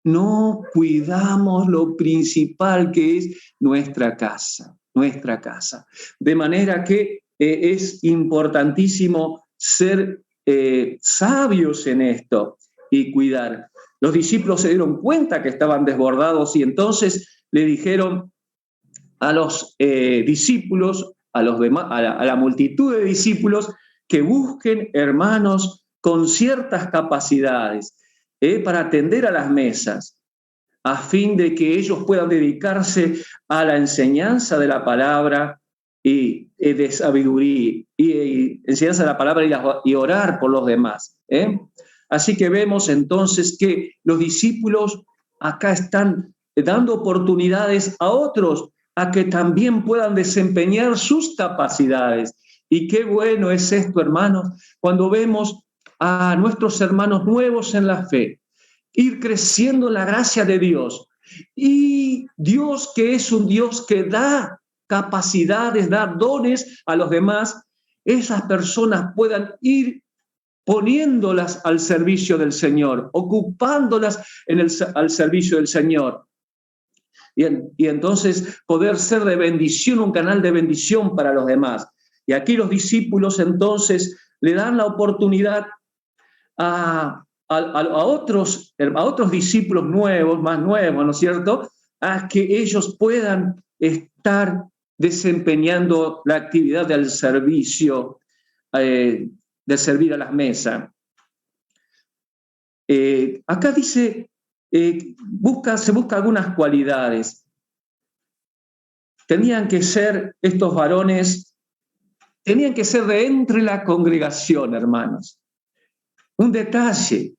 no cuidamos lo principal que es nuestra casa. De manera que es importantísimo ser sabios en esto y cuidar. Los discípulos se dieron cuenta que estaban desbordados y entonces le dijeron a los discípulos, a la multitud de discípulos, que busquen hermanos con ciertas capacidades para atender a las mesas, a fin de que ellos puedan dedicarse a la enseñanza de la palabra y de sabiduría, y enseñanza de la palabra y orar por los demás. Así que vemos entonces que los discípulos acá están dando oportunidades a otros a que también puedan desempeñar sus capacidades. Y qué bueno es esto, hermanos, cuando vemos a nuestros hermanos nuevos en la fe, ir creciendo en la gracia de Dios. Y Dios, que es un Dios que da capacidades, da dones a los demás, esas personas puedan ir poniéndolas al servicio del Señor, ocupándolas al servicio del Señor. Y entonces poder ser de bendición, un canal de bendición para los demás. Y aquí los discípulos entonces le dan la oportunidad a otros discípulos nuevos, más nuevos, ¿no es cierto?, a que ellos puedan estar desempeñando la actividad del servicio, de servir a las mesas. Acá dice, se busca algunas cualidades. Tenían que ser estos varones, tenían que ser de entre la congregación, hermanos. Un detalle,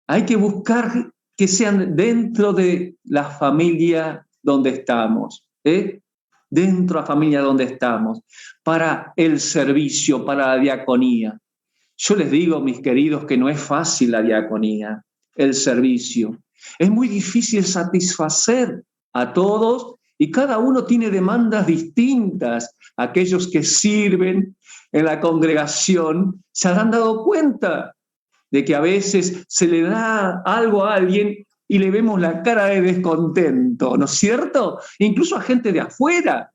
hay que buscar que sean dentro de la familia donde estamos, dentro de la familia donde estamos, para el servicio, para la diaconía. Yo les digo, mis queridos, que no es fácil la diaconía, el servicio. Es muy difícil satisfacer a todos y cada uno tiene demandas distintas. Aquellos que sirven en la congregación se habrán dado cuenta de que a veces se le da algo a alguien y le vemos la cara de descontento, ¿no es cierto? Incluso a gente de afuera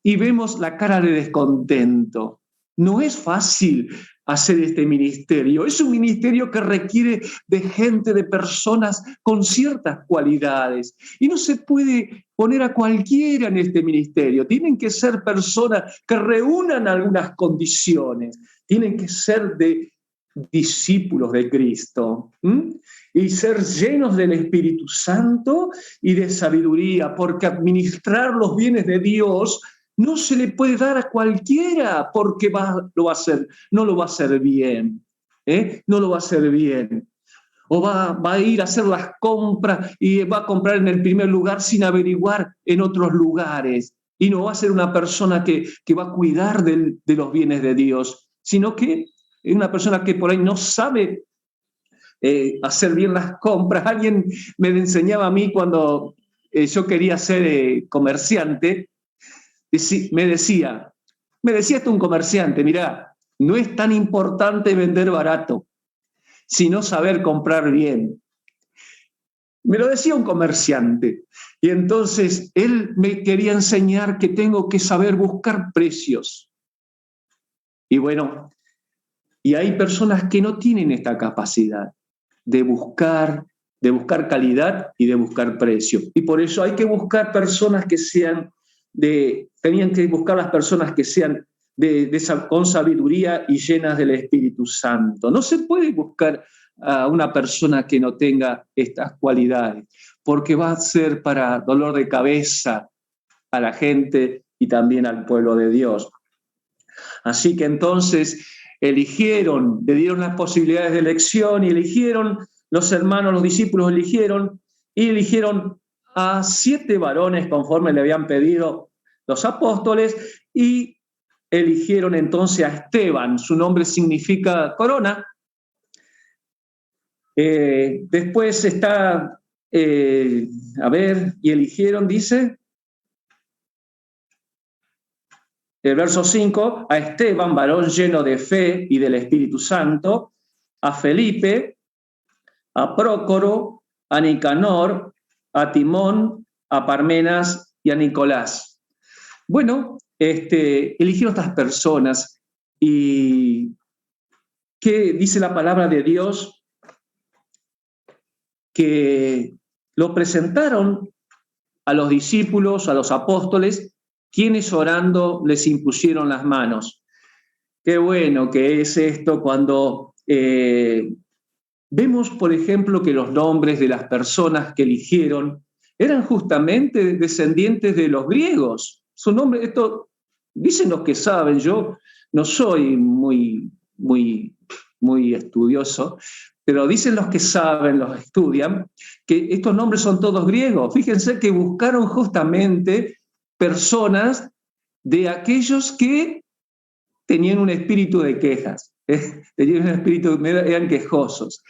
y vemos la cara de descontento. No es fácil hacer este ministerio. Es un ministerio que requiere de gente, de personas con ciertas cualidades. Y no se puede poner a cualquiera en este ministerio. Tienen que ser personas que reúnan algunas condiciones. Tienen que ser de discípulos de Cristo y ser llenos del Espíritu Santo y de sabiduría, porque administrar los bienes de Dios no se le puede dar a cualquiera porque no lo va a hacer bien, no lo va a hacer bien. O va a ir a hacer las compras y va a comprar en el primer lugar sin averiguar en otros lugares. Y no va a ser una persona que va a cuidar de los bienes de Dios, sino que es una persona que por ahí no sabe hacer bien las compras. Alguien me enseñaba a mí cuando yo quería ser comerciante, me decía esto un comerciante: mirá, no es tan importante vender barato, sino saber comprar bien. Me lo decía un comerciante. Y entonces él me quería enseñar que tengo que saber buscar precios. Y bueno, y hay personas que no tienen esta capacidad de buscar calidad y de buscar precio. Y por eso hay que buscar personas que sean tenían que buscar las personas que sean con sabiduría y llenas del Espíritu Santo. No se puede buscar a una persona que no tenga estas cualidades, porque va a ser para dolor de cabeza a la gente y también al pueblo de Dios. Así que entonces eligieron, le dieron las posibilidades de elección y eligieron, los hermanos, los discípulos eligieron a 7 varones conforme le habían pedido los apóstoles y eligieron entonces a Esteban. Su nombre significa corona. Después está, y eligieron, dice, el verso 5, a Esteban, varón lleno de fe y del Espíritu Santo, a Felipe, a Prócoro, a Nicanor, a Timón, a Parmenas y a Nicolás. Bueno, eligieron estas personas y ¿qué dice la palabra de Dios? Que lo presentaron a los discípulos, a los apóstoles, quienes orando les impusieron las manos. Qué bueno que es esto cuando vemos, por ejemplo, que los nombres de las personas que eligieron eran justamente descendientes de los griegos. Su nombre, esto dicen los que saben, yo no soy muy estudioso, pero dicen los que saben, los estudian, que estos nombres son todos griegos. Fíjense que buscaron justamente personas de aquellos que tenían un espíritu de quejas, tenían un espíritu, eran quejosos.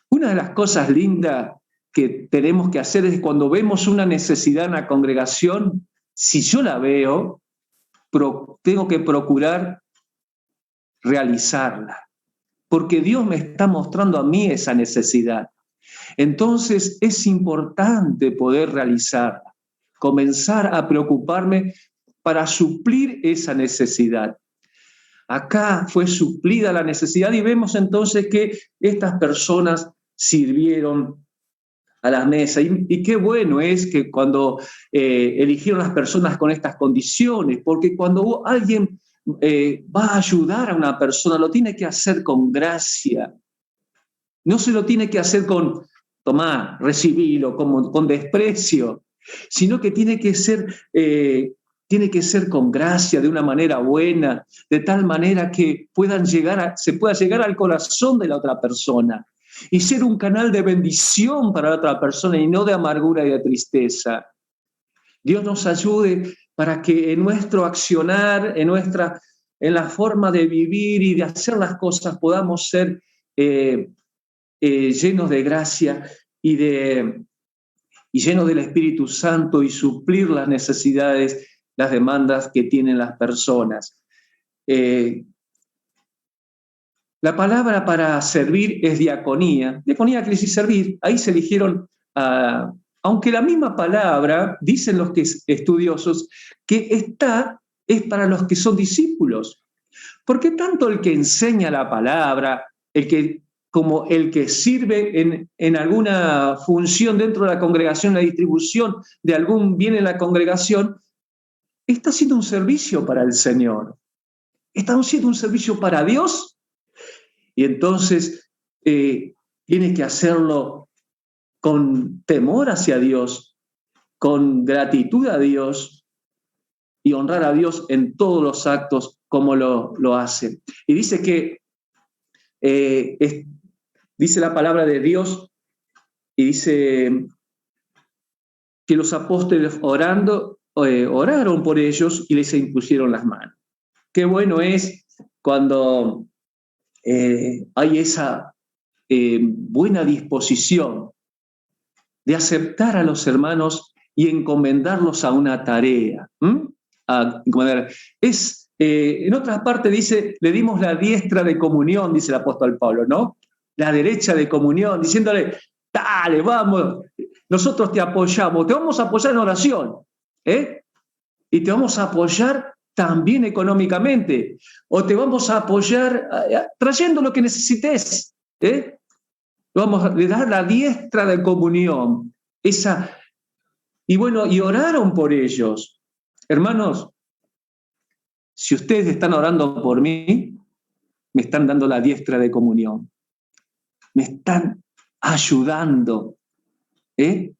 Una de las cosas lindas que tenemos que hacer es cuando vemos una necesidad en la congregación, si yo la veo, tengo que procurar realizarla, porque Dios me está mostrando a mí esa necesidad. Entonces es importante poder realizarla, comenzar a preocuparme para suplir esa necesidad. Acá fue suplida la necesidad y vemos entonces que estas personas sirvieron a la mesa. Y qué bueno es que cuando eligieron las personas con estas condiciones, porque cuando alguien va a ayudar a una persona, lo tiene que hacer con gracia. No se lo tiene que hacer con, tomá, recibilo, con desprecio, sino que tiene que ser con gracia, de una manera buena, de tal manera que se pueda llegar al corazón de la otra persona y ser un canal de bendición para la otra persona y no de amargura y de tristeza. Dios nos ayude para que en nuestro accionar, en la forma de vivir y de hacer las cosas podamos ser llenos de gracia y llenos del Espíritu Santo y suplir las necesidades, las demandas que tienen las personas. La palabra para servir es diaconía. Diaconía quiere decir servir. Ahí se eligieron, aunque la misma palabra, dicen los estudiosos, que es para los que son discípulos. Porque tanto el que enseña la palabra, como el que sirve en alguna función dentro de la congregación, la distribución de algún bien en la congregación, está haciendo un servicio para el Señor. Está haciendo un servicio para Dios. Y entonces tiene que hacerlo con temor hacia Dios, con gratitud a Dios y honrar a Dios en todos los actos como lo hace. Y dice que dice la palabra de Dios y dice que los apóstoles oraron por ellos y les impusieron las manos. Qué bueno es cuando hay esa buena disposición de aceptar a los hermanos y encomendarlos a una tarea. En otras partes dice, le dimos la diestra de comunión, dice el apóstol Pablo, ¿no? La derecha de comunión, diciéndole, dale, vamos, nosotros te apoyamos, te vamos a apoyar en oración, y te vamos a apoyar también económicamente, o te vamos a apoyar trayendo lo que necesites, vamos a dar la diestra de comunión, y oraron por ellos. Hermanos, si ustedes están orando por mí, me están dando la diestra de comunión, me están ayudando, me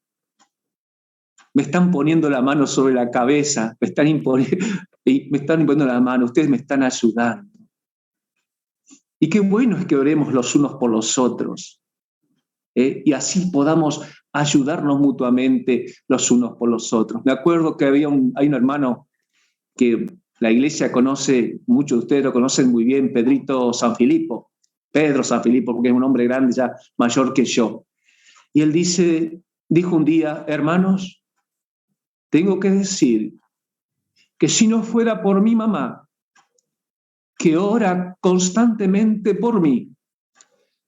están poniendo la mano sobre la cabeza, me están imponiendo la mano, ustedes me están ayudando. Y qué bueno es que oremos los unos por los otros, y así podamos ayudarnos mutuamente los unos por los otros. Me acuerdo que hay un hermano que la iglesia conoce, muchos de ustedes lo conocen muy bien, Pedro San Filipo, porque es un hombre grande, ya mayor que yo. Y él dijo un día: hermanos, tengo que decir que si no fuera por mi mamá, que ora constantemente por mí,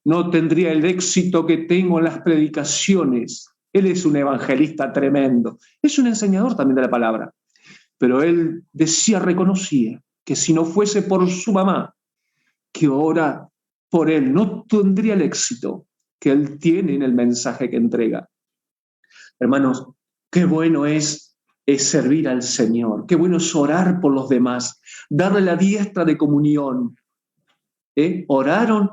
no tendría el éxito que tengo en las predicaciones. Él es un evangelista tremendo, es un enseñador también de la palabra, pero él reconocía que si no fuese por su mamá, que ora por él, no tendría el éxito que él tiene en el mensaje que entrega. Hermanos, qué bueno es servir al Señor, qué bueno es orar por los demás, darle la diestra de comunión. Oraron,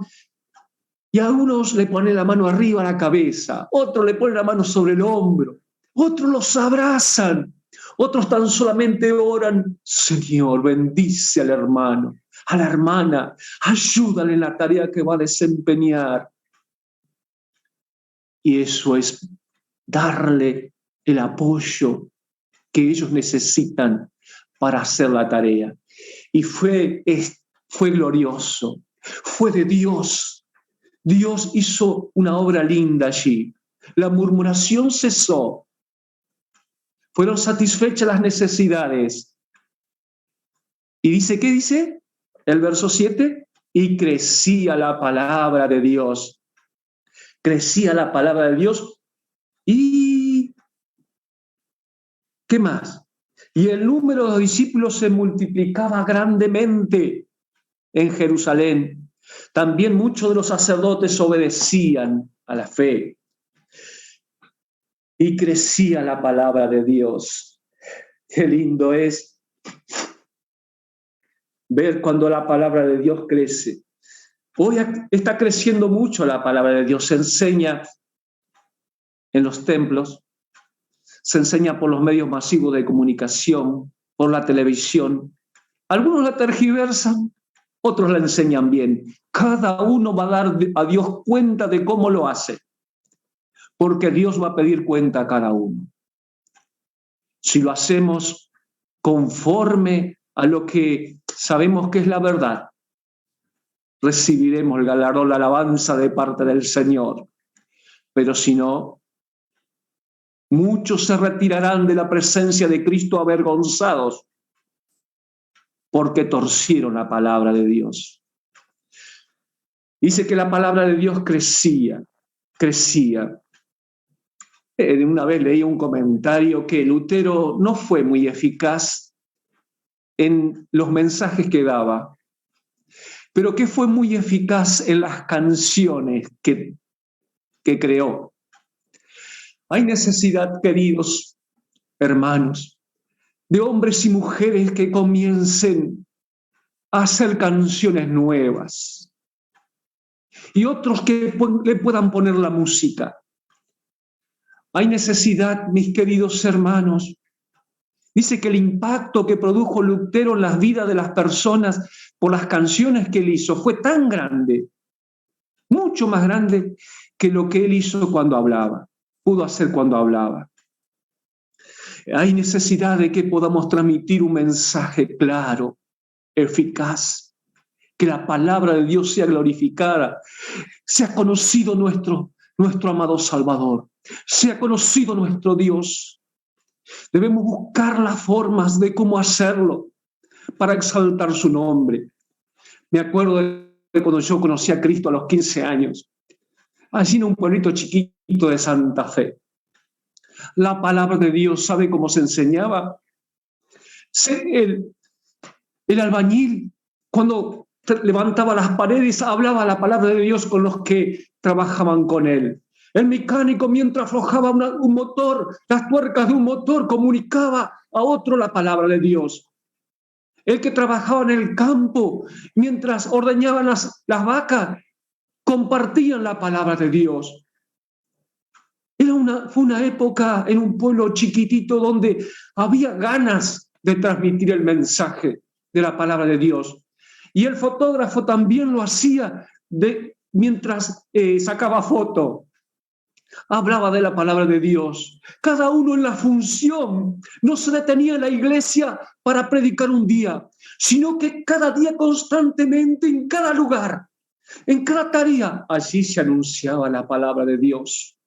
y a unos le ponen la mano arriba a la cabeza, otros le ponen la mano sobre el hombro, otros los abrazan, otros tan solamente oran: Señor, bendice al hermano, a la hermana, ayúdale en la tarea que va a desempeñar. Y eso es darle el apoyo que ellos necesitan para hacer la tarea. Y fue glorioso, fue de Dios. Dios hizo una obra linda allí. La murmuración cesó. Fueron satisfechas las necesidades. Y dice, ¿qué dice? El verso 7, y crecía la palabra de Dios. Crecía la palabra de Dios. ¿Y qué más? Y el número de los discípulos se multiplicaba grandemente en Jerusalén. También muchos de los sacerdotes obedecían a la fe. Y crecía la palabra de Dios. Qué lindo es ver cuando la palabra de Dios crece. Hoy está creciendo mucho la palabra de Dios. Se enseña en los templos, se enseña por los medios masivos de comunicación, por la televisión. Algunos la tergiversan, otros la enseñan bien. Cada uno va a dar a Dios cuenta de cómo lo hace, porque Dios va a pedir cuenta a cada uno. Si lo hacemos conforme a lo que sabemos que es la verdad, recibiremos el galardón, la alabanza de parte del Señor. Pero si no, muchos se retirarán de la presencia de Cristo avergonzados porque torcieron la palabra de Dios. Dice que la palabra de Dios crecía. Una vez leí un comentario que Lutero no fue muy eficaz en los mensajes que daba, pero que fue muy eficaz en las canciones que creó. Hay necesidad, queridos hermanos, de hombres y mujeres que comiencen a hacer canciones nuevas y otros que le puedan poner la música. Hay necesidad, mis queridos hermanos. Dice que el impacto que produjo Lutero en las vidas de las personas por las canciones que él hizo fue tan grande, mucho más grande que lo que él hizo cuando hablaba, pudo hacer cuando hablaba. Hay necesidad de que podamos transmitir un mensaje claro, eficaz, que la palabra de Dios sea glorificada, sea conocido nuestro amado Salvador, sea conocido nuestro Dios. Debemos buscar las formas de cómo hacerlo para exaltar su nombre. Me acuerdo de cuando yo conocí a Cristo a los 15 años, allí en un pueblito chiquito de Santa Fe. La palabra de Dios, ¿sabe cómo se enseñaba? El albañil, cuando levantaba las paredes, hablaba la palabra de Dios con los que trabajaban con él. El mecánico, mientras aflojaba un motor, las tuercas de un motor, comunicaba a otro la palabra de Dios. El que trabajaba en el campo, mientras ordeñaban las vacas, compartían la palabra de Dios. Fue una época en un pueblo chiquitito donde había ganas de transmitir el mensaje de la palabra de Dios. Y el fotógrafo también lo hacía mientras sacaba foto. Hablaba de la palabra de Dios. Cada uno en la función. No se detenía en la iglesia para predicar un día, sino que cada día constantemente, en cada lugar, en cada tarea, allí se anunciaba la palabra de Dios.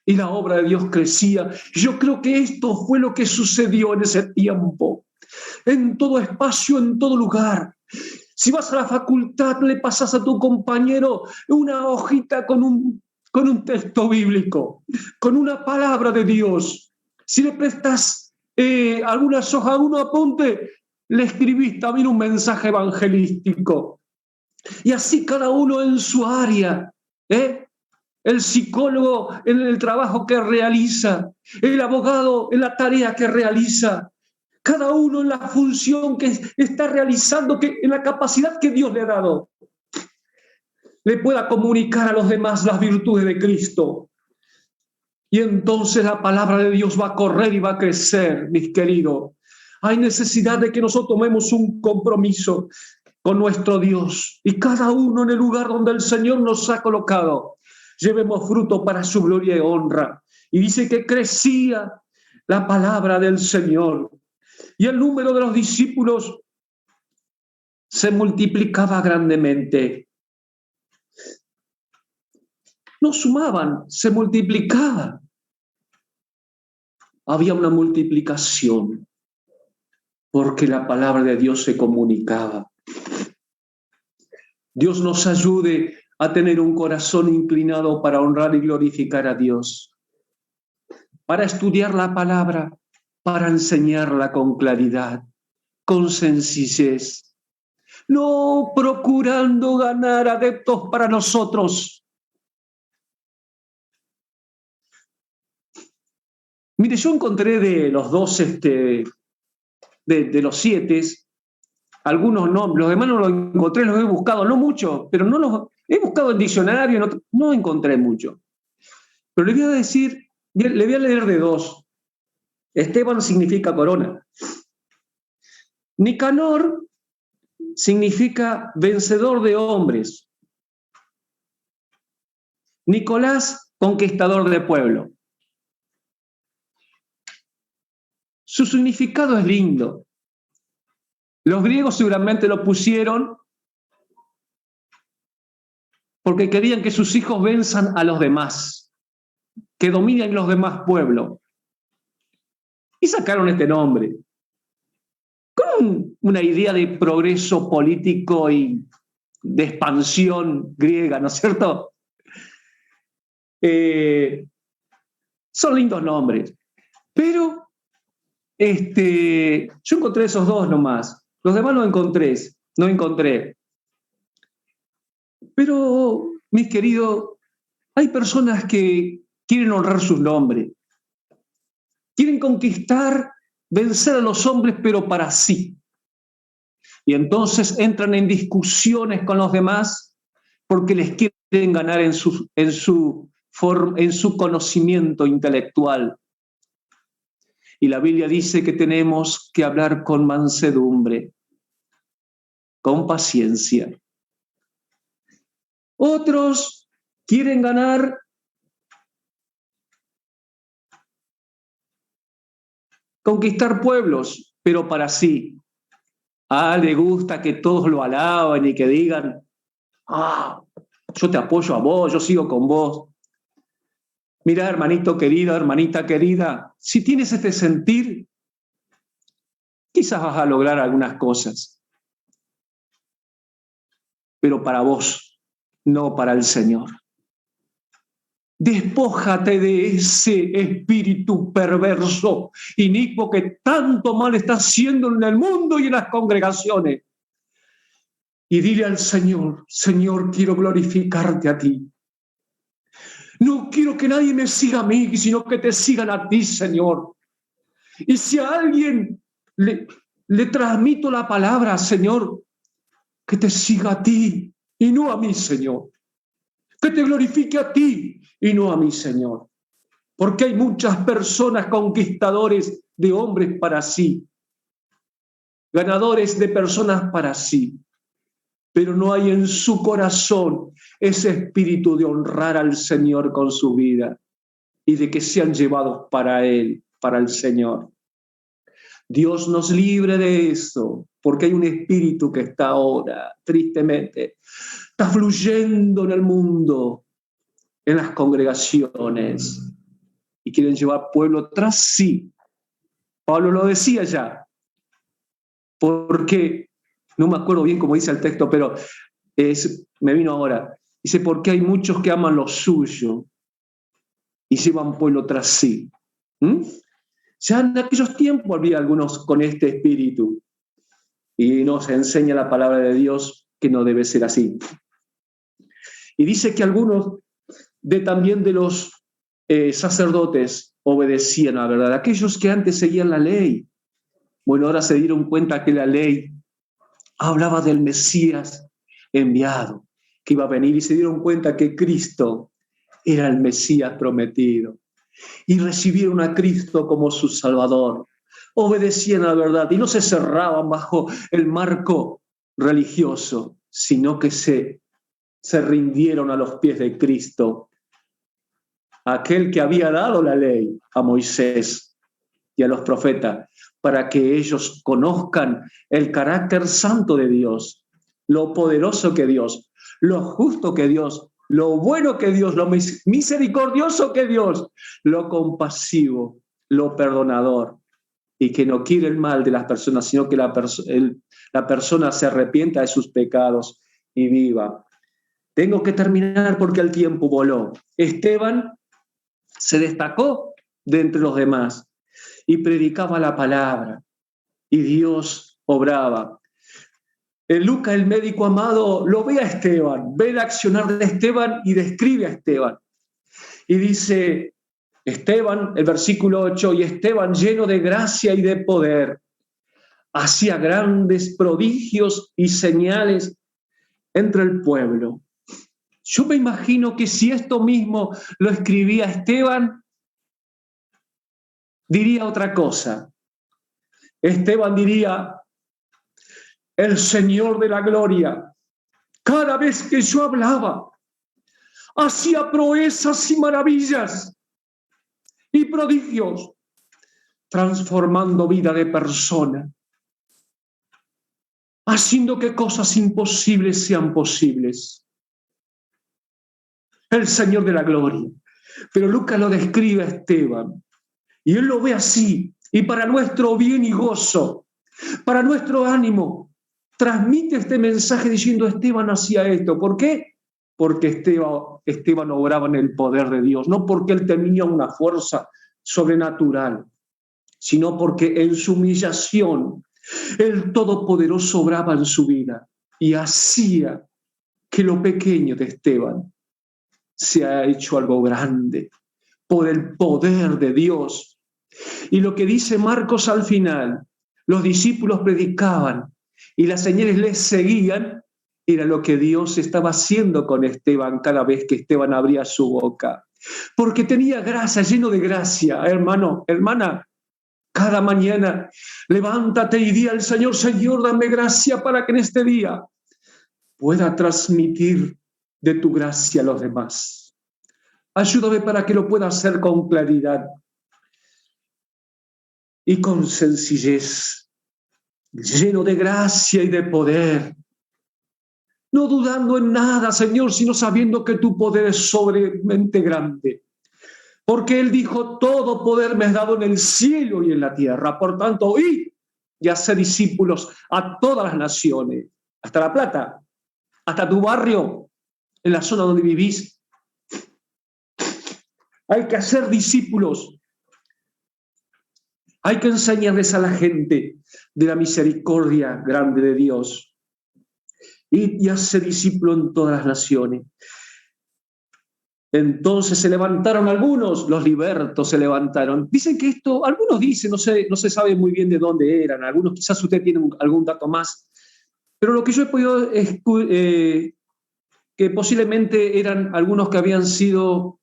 Y la obra de Dios crecía. Yo creo que esto fue lo que sucedió en ese tiempo. En todo espacio, en todo lugar. Si vas a la facultad, le pasas a tu compañero una hojita con un texto bíblico, con una palabra de Dios. Si le prestas algunas hojas, un apunte, le escribís también un mensaje evangelístico. Y así cada uno en su área, el psicólogo en el trabajo que realiza, el abogado en la tarea que realiza, cada uno en la función que está realizando, en la capacidad que Dios le ha dado, le pueda comunicar a los demás las virtudes de Cristo. Y entonces la palabra de Dios va a correr y va a crecer, mis queridos. Hay necesidad de que nosotros tomemos un compromiso con nuestro Dios y cada uno en el lugar donde el Señor nos ha colocado, llevemos fruto para su gloria y honra. Y dice que crecía la palabra del Señor. Y el número de los discípulos se multiplicaba grandemente. No sumaban, se multiplicaban. Había una multiplicación porque la palabra de Dios se comunicaba. Dios nos ayude a tener un corazón inclinado para honrar y glorificar a Dios, para estudiar la palabra, para enseñarla con claridad, con sencillez, no procurando ganar adeptos para nosotros. Mire, yo encontré de los dos, de los 7, algunos nombres, los demás no los encontré, los he buscado, no mucho, pero no los he buscado en diccionario, no encontré mucho. Pero le voy a decir, le voy a leer de 2. Esteban significa corona. Nicanor significa vencedor de hombres. Nicolás, conquistador de pueblo. Su significado es lindo. Los griegos seguramente lo pusieron porque querían que sus hijos venzan a los demás, que dominen los demás pueblos. Y sacaron este nombre con una idea de progreso político y de expansión griega, ¿no es cierto? Son lindos nombres, pero yo encontré esos 2 nomás. Los demás no encontré. Pero, mis queridos, hay personas que quieren honrar sus nombres. Quieren conquistar, vencer a los hombres, pero para sí. Y entonces entran en discusiones con los demás porque les quieren ganar en su conocimiento intelectual. Y la Biblia dice que tenemos que hablar con mansedumbre, con paciencia. Otros quieren ganar conquistar pueblos, pero para sí. Le gusta que todos lo alaben y que digan, yo te apoyo a vos, yo sigo con vos. Mira, hermanito querido, hermanita querida, si tienes este sentir, quizás vas a lograr algunas cosas. Pero para vos, no para el Señor. Despójate de ese espíritu perverso, inicuo que tanto mal está haciendo en el mundo y en las congregaciones. Y dile al Señor, Señor, quiero glorificarte a ti. No quiero que nadie me siga a mí, sino que te sigan a ti, Señor. Y si a alguien le transmito la palabra, Señor, que te siga a ti y no a mí, Señor. Que te glorifique a ti y no a mí, Señor. Porque hay muchas personas conquistadores de hombres para sí. ganadores de personas para sí, pero no hay en su corazón ese espíritu de honrar al Señor con su vida y de que sean llevados para Él, para el Señor. Dios nos libre de eso, porque hay un espíritu que está ahora, tristemente, está fluyendo en el mundo, en las congregaciones, y quieren llevar pueblo tras sí. Pablo lo decía ya, porque, no me acuerdo bien cómo dice el texto, pero me vino ahora. Dice, porque hay muchos que aman lo suyo y llevan pueblo tras sí. Ya en aquellos tiempos había algunos con este espíritu y nos enseña la palabra de Dios que no debe ser así. Y dice que algunos también de los sacerdotes obedecían a la verdad. Aquellos que antes seguían la ley, bueno, ahora se dieron cuenta que la ley hablaba del Mesías enviado, que iba a venir, y se dieron cuenta que Cristo era el Mesías prometido. Y recibieron a Cristo como su Salvador. Obedecían a la verdad y no se cerraban bajo el marco religioso, sino que se rindieron a los pies de Cristo, aquel que había dado la ley a Moisés y a los profetas, para que ellos conozcan el carácter santo de Dios, lo poderoso que Dios, lo justo que Dios, lo bueno que Dios, lo misericordioso que Dios, lo compasivo, lo perdonador, y que no quiere el mal de las personas, sino que la persona se arrepienta de sus pecados y viva. Tengo que terminar porque el tiempo voló. Esteban se destacó de entre los demás y predicaba la palabra, y Dios obraba. Lucas, el médico amado, lo ve a Esteban, ve el accionar de Esteban y describe a Esteban. Y dice, Esteban, el versículo 8, y Esteban, lleno de gracia y de poder, hacía grandes prodigios y señales entre el pueblo. Yo me imagino que si esto mismo lo escribía Esteban, diría otra cosa. Esteban diría, el Señor de la gloria, cada vez que yo hablaba, hacía proezas y maravillas y prodigios, transformando vida de persona, haciendo que cosas imposibles sean posibles. El Señor de la gloria. Pero Lucas lo describe a Esteban, y él lo ve así, y para nuestro bien y gozo, para nuestro ánimo, transmite este mensaje diciendo, Esteban hacía esto. ¿Por qué? Porque Esteban obraba en el poder de Dios, no porque él tenía una fuerza sobrenatural, sino porque en su humillación el Todopoderoso obraba en su vida y hacía que lo pequeño de Esteban se ha hecho algo grande por el poder de Dios. Y lo que dice Marcos al final, los discípulos predicaban y las señales les seguían, era lo que Dios estaba haciendo con Esteban cada vez que Esteban abría su boca. Porque tenía gracia, lleno de gracia. Hermano, hermana, cada mañana levántate y di al Señor, Señor, dame gracia para que en este día pueda transmitir de tu gracia a los demás. Ayúdame para que lo pueda hacer con claridad y con sencillez, lleno de gracia y de poder, no dudando en nada, Señor, sino sabiendo que tu poder es sobremente grande. Porque Él dijo, todo poder me es dado en el cielo y en la tierra. Por tanto, id y haced discípulos a todas las naciones, hasta La Plata, hasta tu barrio, en la zona donde vivís. Hay que hacer discípulos. Hay que enseñarles a la gente de la misericordia grande de Dios. Y hacer discípulo en todas las naciones. Entonces se levantaron algunos, los libertos se levantaron. Dicen que esto, algunos dicen, no se sabe muy bien de dónde eran, algunos quizás usted tiene algún dato más, pero lo que yo he podido es que posiblemente eran algunos que habían sido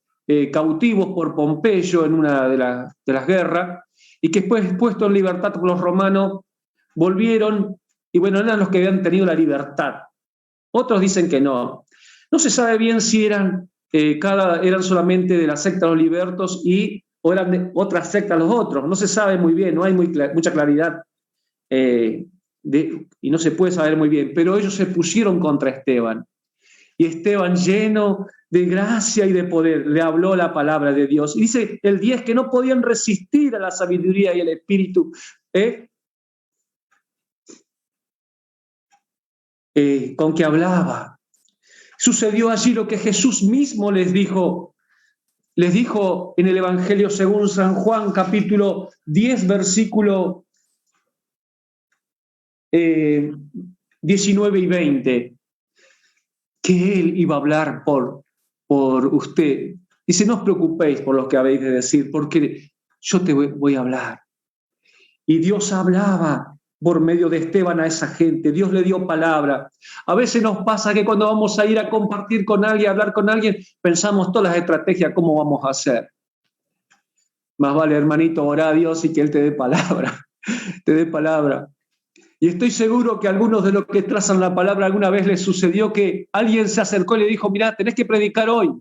cautivos por Pompeyo en una de las guerras, y que después puestos en libertad por los romanos, volvieron y bueno, eran los que habían tenido la libertad. Otros dicen que no. No se sabe bien si eran solamente de la secta de los libertos o eran de otra secta los otros. No se sabe muy bien, no hay mucha claridad y no se puede saber muy bien. Pero ellos se pusieron contra Esteban. Y Esteban, lleno de gracia y de poder, le habló la palabra de Dios. Y dice el 10 que no podían resistir a la sabiduría y el espíritu con que hablaba. Sucedió allí lo que Jesús mismo les dijo en el Evangelio según San Juan, capítulo 10, versículo 19 y 20, que Él iba a hablar por usted. Dice, no os preocupéis por lo que habéis de decir, porque yo te voy a hablar. Y Dios hablaba por medio de Esteban a esa gente. Dios le dio palabra. A veces nos pasa que cuando vamos a ir a compartir con alguien, a hablar con alguien, pensamos todas las estrategias, cómo vamos a hacer. Más vale, hermanito, orá a Dios y que Él te dé palabra. Te dé palabra. Y estoy seguro que a algunos de los que trazan la palabra alguna vez les sucedió que alguien se acercó y le dijo, mirá, tenés que predicar hoy,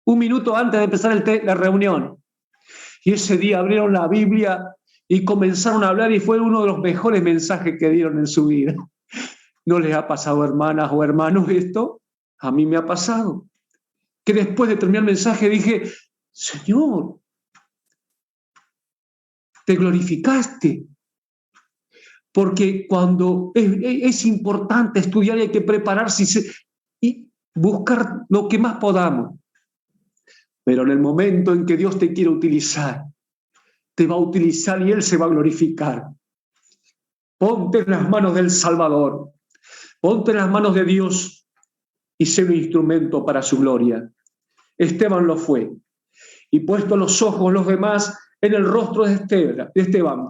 1 minuto antes de empezar la reunión. Y ese día abrieron la Biblia y comenzaron a hablar y fue uno de los mejores mensajes que dieron en su vida. ¿No les ha pasado, hermanas o hermanos, esto? A mí me ha pasado. Que después de terminar el mensaje dije, Señor, te glorificaste. Porque cuando es importante estudiar y hay que prepararse y buscar lo que más podamos. Pero en el momento en que Dios te quiere utilizar, te va a utilizar y Él se va a glorificar. Ponte en las manos del Salvador, ponte en las manos de Dios y sé un instrumento para su gloria. Esteban lo fue. Y puesto los ojos los demás en el rostro de Esteban,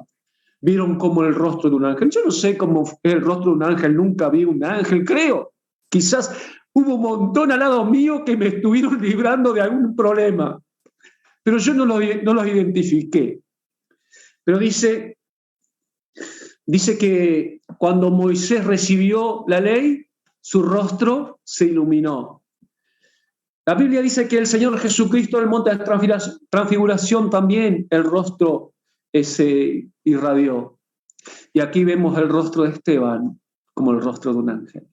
vieron como el rostro de un ángel. Yo no sé cómo es el rostro de un ángel, nunca vi un ángel, creo. Quizás hubo un montón al lado mío que me estuvieron librando de algún problema, pero yo no los identifiqué. Pero dice que cuando Moisés recibió la ley, su rostro se iluminó. La Biblia dice que el Señor Jesucristo en el monte de transfiguración también el rostro se irradió. Y aquí vemos el rostro de Esteban como el rostro de un ángel.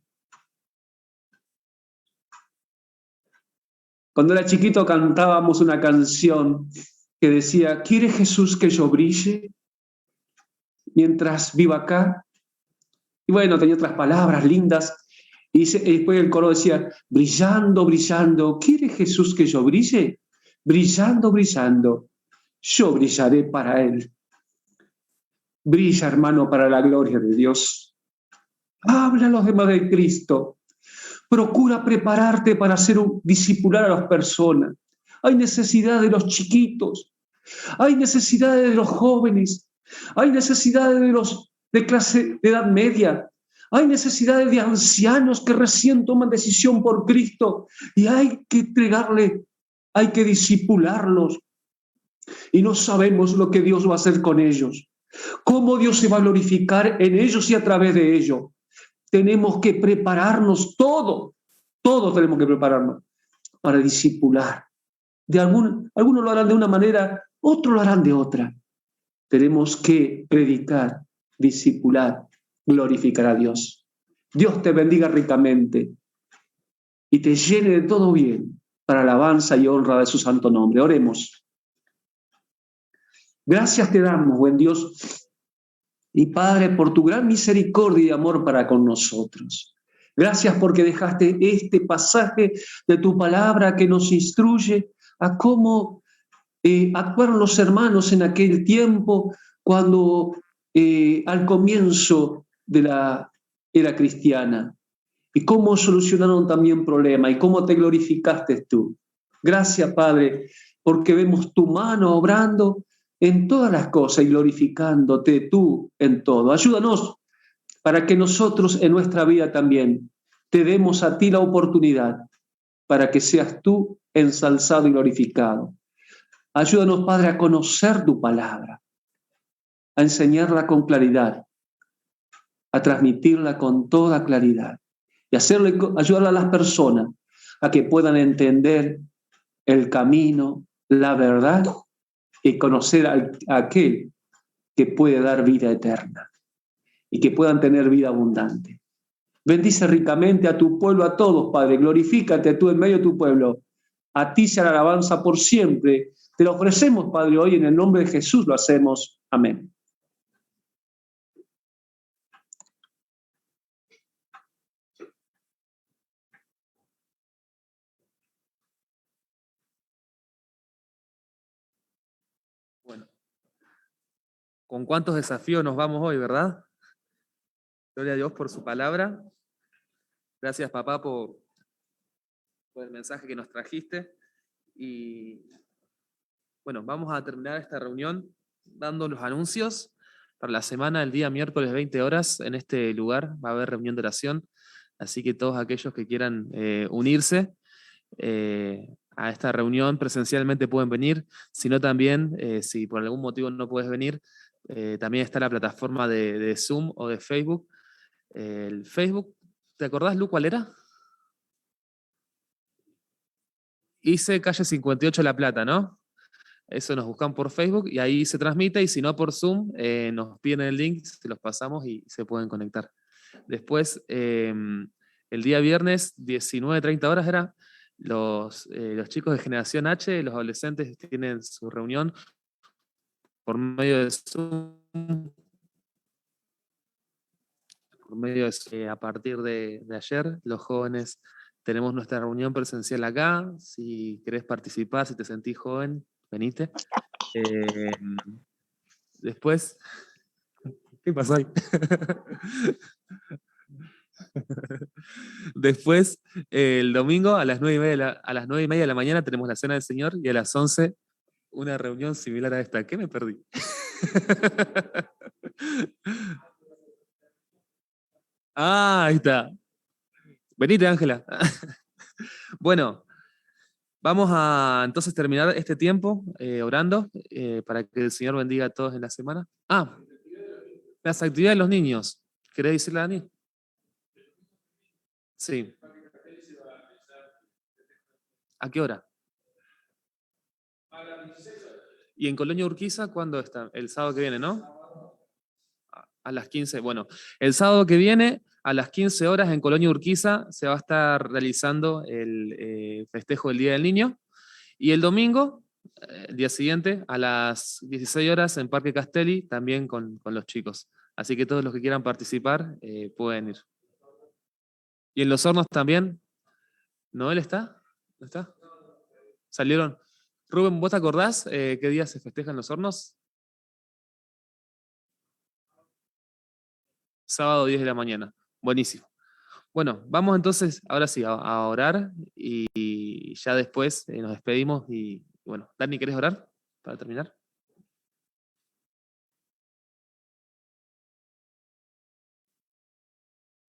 Cuando era chiquito cantábamos una canción que decía, ¿quiere Jesús que yo brille mientras viva acá? Y bueno, tenía otras palabras lindas. Y después el coro decía, brillando, brillando, ¿quiere Jesús que yo brille? Brillando, brillando, yo brillaré para Él. Brilla, hermano, para la gloria de Dios. Habla a los demás de Cristo. Procura prepararte para discipular a las personas. Hay necesidad de los chiquitos. Hay necesidad de los jóvenes. Hay necesidad de clase de edad media. Hay necesidades de ancianos que recién toman decisión por Cristo. Y hay que entregarle, hay que discipularlos. Y no sabemos lo que Dios va a hacer con ellos. Cómo Dios se va a glorificar en ellos y a través de ellos. Tenemos que prepararnos todos tenemos que prepararnos para discipular. Algunos lo harán de una manera, otros lo harán de otra. Tenemos que predicar, discipular, glorificar a Dios. Dios te bendiga ricamente y te llene de todo bien para alabanza y honra de su santo nombre. Oremos. Gracias te damos, buen Dios y Padre, por tu gran misericordia y amor para con nosotros. Gracias porque dejaste este pasaje de tu palabra que nos instruye a cómo actuaron los hermanos en aquel tiempo cuando al comienzo de la era cristiana y cómo solucionaron también problemas y cómo te glorificaste tú. Gracias, Padre, porque vemos tu mano obrando en todas las cosas y glorificándote tú en todo. Ayúdanos para que nosotros en nuestra vida también te demos a ti la oportunidad para que seas tú ensalzado y glorificado. Ayúdanos, Padre, a conocer tu palabra, a enseñarla con claridad a transmitirla con toda claridad y ayudar a las personas a que puedan entender el camino, la verdad y conocer a aquel que puede dar vida eterna y que puedan tener vida abundante. Bendice ricamente a tu pueblo, a todos, Padre. Glorifícate tú en medio de tu pueblo. A ti sea la alabanza por siempre. Te lo ofrecemos, Padre, hoy en el nombre de Jesús lo hacemos. Amén. Bueno, ¿con cuántos desafíos nos vamos hoy, verdad? Gloria a Dios por su palabra. Gracias, papá, por el mensaje que nos trajiste. Y bueno, vamos a terminar esta reunión dando los anuncios. Para la semana, el día miércoles 20 horas, en este lugar va a haber reunión de oración. Así que todos aquellos que quieran unirse a esta reunión presencialmente pueden venir. Si no, también, si por algún motivo no puedes venir, también está la plataforma de Zoom o de Facebook. El Facebook, ¿te acordás, Lu, cuál era? Hice calle 58 La Plata, ¿no? Eso nos buscan por Facebook y ahí se transmite, y si no por Zoom, nos piden el link, se los pasamos y se pueden conectar. Después, el día viernes, 19:30 horas era, los chicos de Generación H, los adolescentes, tienen su reunión por medio de Zoom, a partir de ayer, los jóvenes tenemos nuestra reunión presencial acá. Si querés participar, si te sentís joven, venite. Después, ¿qué pasó ahí? Después, el domingo a las 9:30 de la mañana tenemos la Cena del Señor, y a las 11 una reunión similar a esta. ¿Qué me perdí? Ahí está. Venite, Ángela. Bueno, vamos a entonces terminar este tiempo orando para que el Señor bendiga a todos en la semana. Las actividades de los niños. ¿Querés decirle a Dani? Sí. ¿A qué hora? ¿Y en Colonia Urquiza cuándo está? El sábado que viene, ¿no? A las 15. Bueno, el sábado que viene, a las 15 horas en Colonia Urquiza, se va a estar realizando el festejo del Día del Niño. Y el domingo, el día siguiente, a las 16 horas en Parque Castelli, también con los chicos. Así que todos los que quieran participar pueden ir. ¿Y en Los Hornos también? ¿Noel está? ¿No está? ¿Salieron? Rubén, ¿vos te acordás qué día se festejan Los Hornos? Sábado 10 de la mañana. Buenísimo. Bueno, vamos entonces, ahora sí, a orar, y ya después nos despedimos. Y bueno, Dani, ¿querés orar para terminar?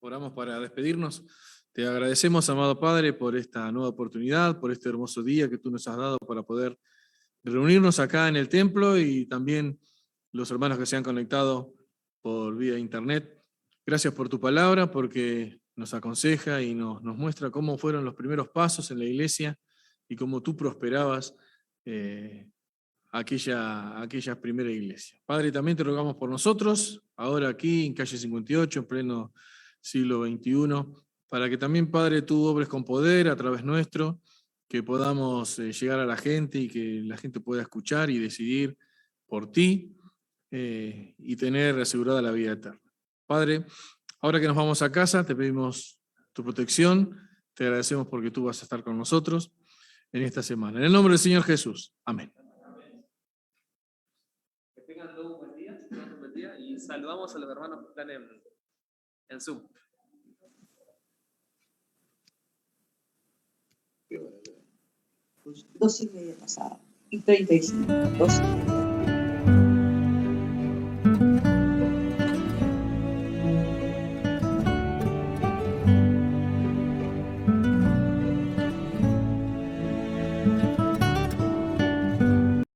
Oramos para despedirnos. Te agradecemos, amado Padre, por esta nueva oportunidad, por este hermoso día que tú nos has dado para poder reunirnos acá en el templo, y también los hermanos que se han conectado por vía internet. Gracias por tu palabra, porque nos aconseja y nos muestra cómo fueron los primeros pasos en la iglesia y cómo tú prosperabas aquella primera iglesia. Padre, también te rogamos por nosotros, ahora aquí en calle 58, en pleno siglo XXI, para que también, Padre, tú obres con poder a través nuestro, que podamos llegar a la gente y que la gente pueda escuchar y decidir por ti y tener asegurada la vida eterna. Padre, ahora que nos vamos a casa, te pedimos tu protección, te agradecemos porque tú vas a estar con nosotros en esta semana. En el nombre del Señor Jesús. Amén. Que tengan todos un buen día, y saludamos a los hermanos que están en Zoom. 2:30 pasadas y 35. 2:30.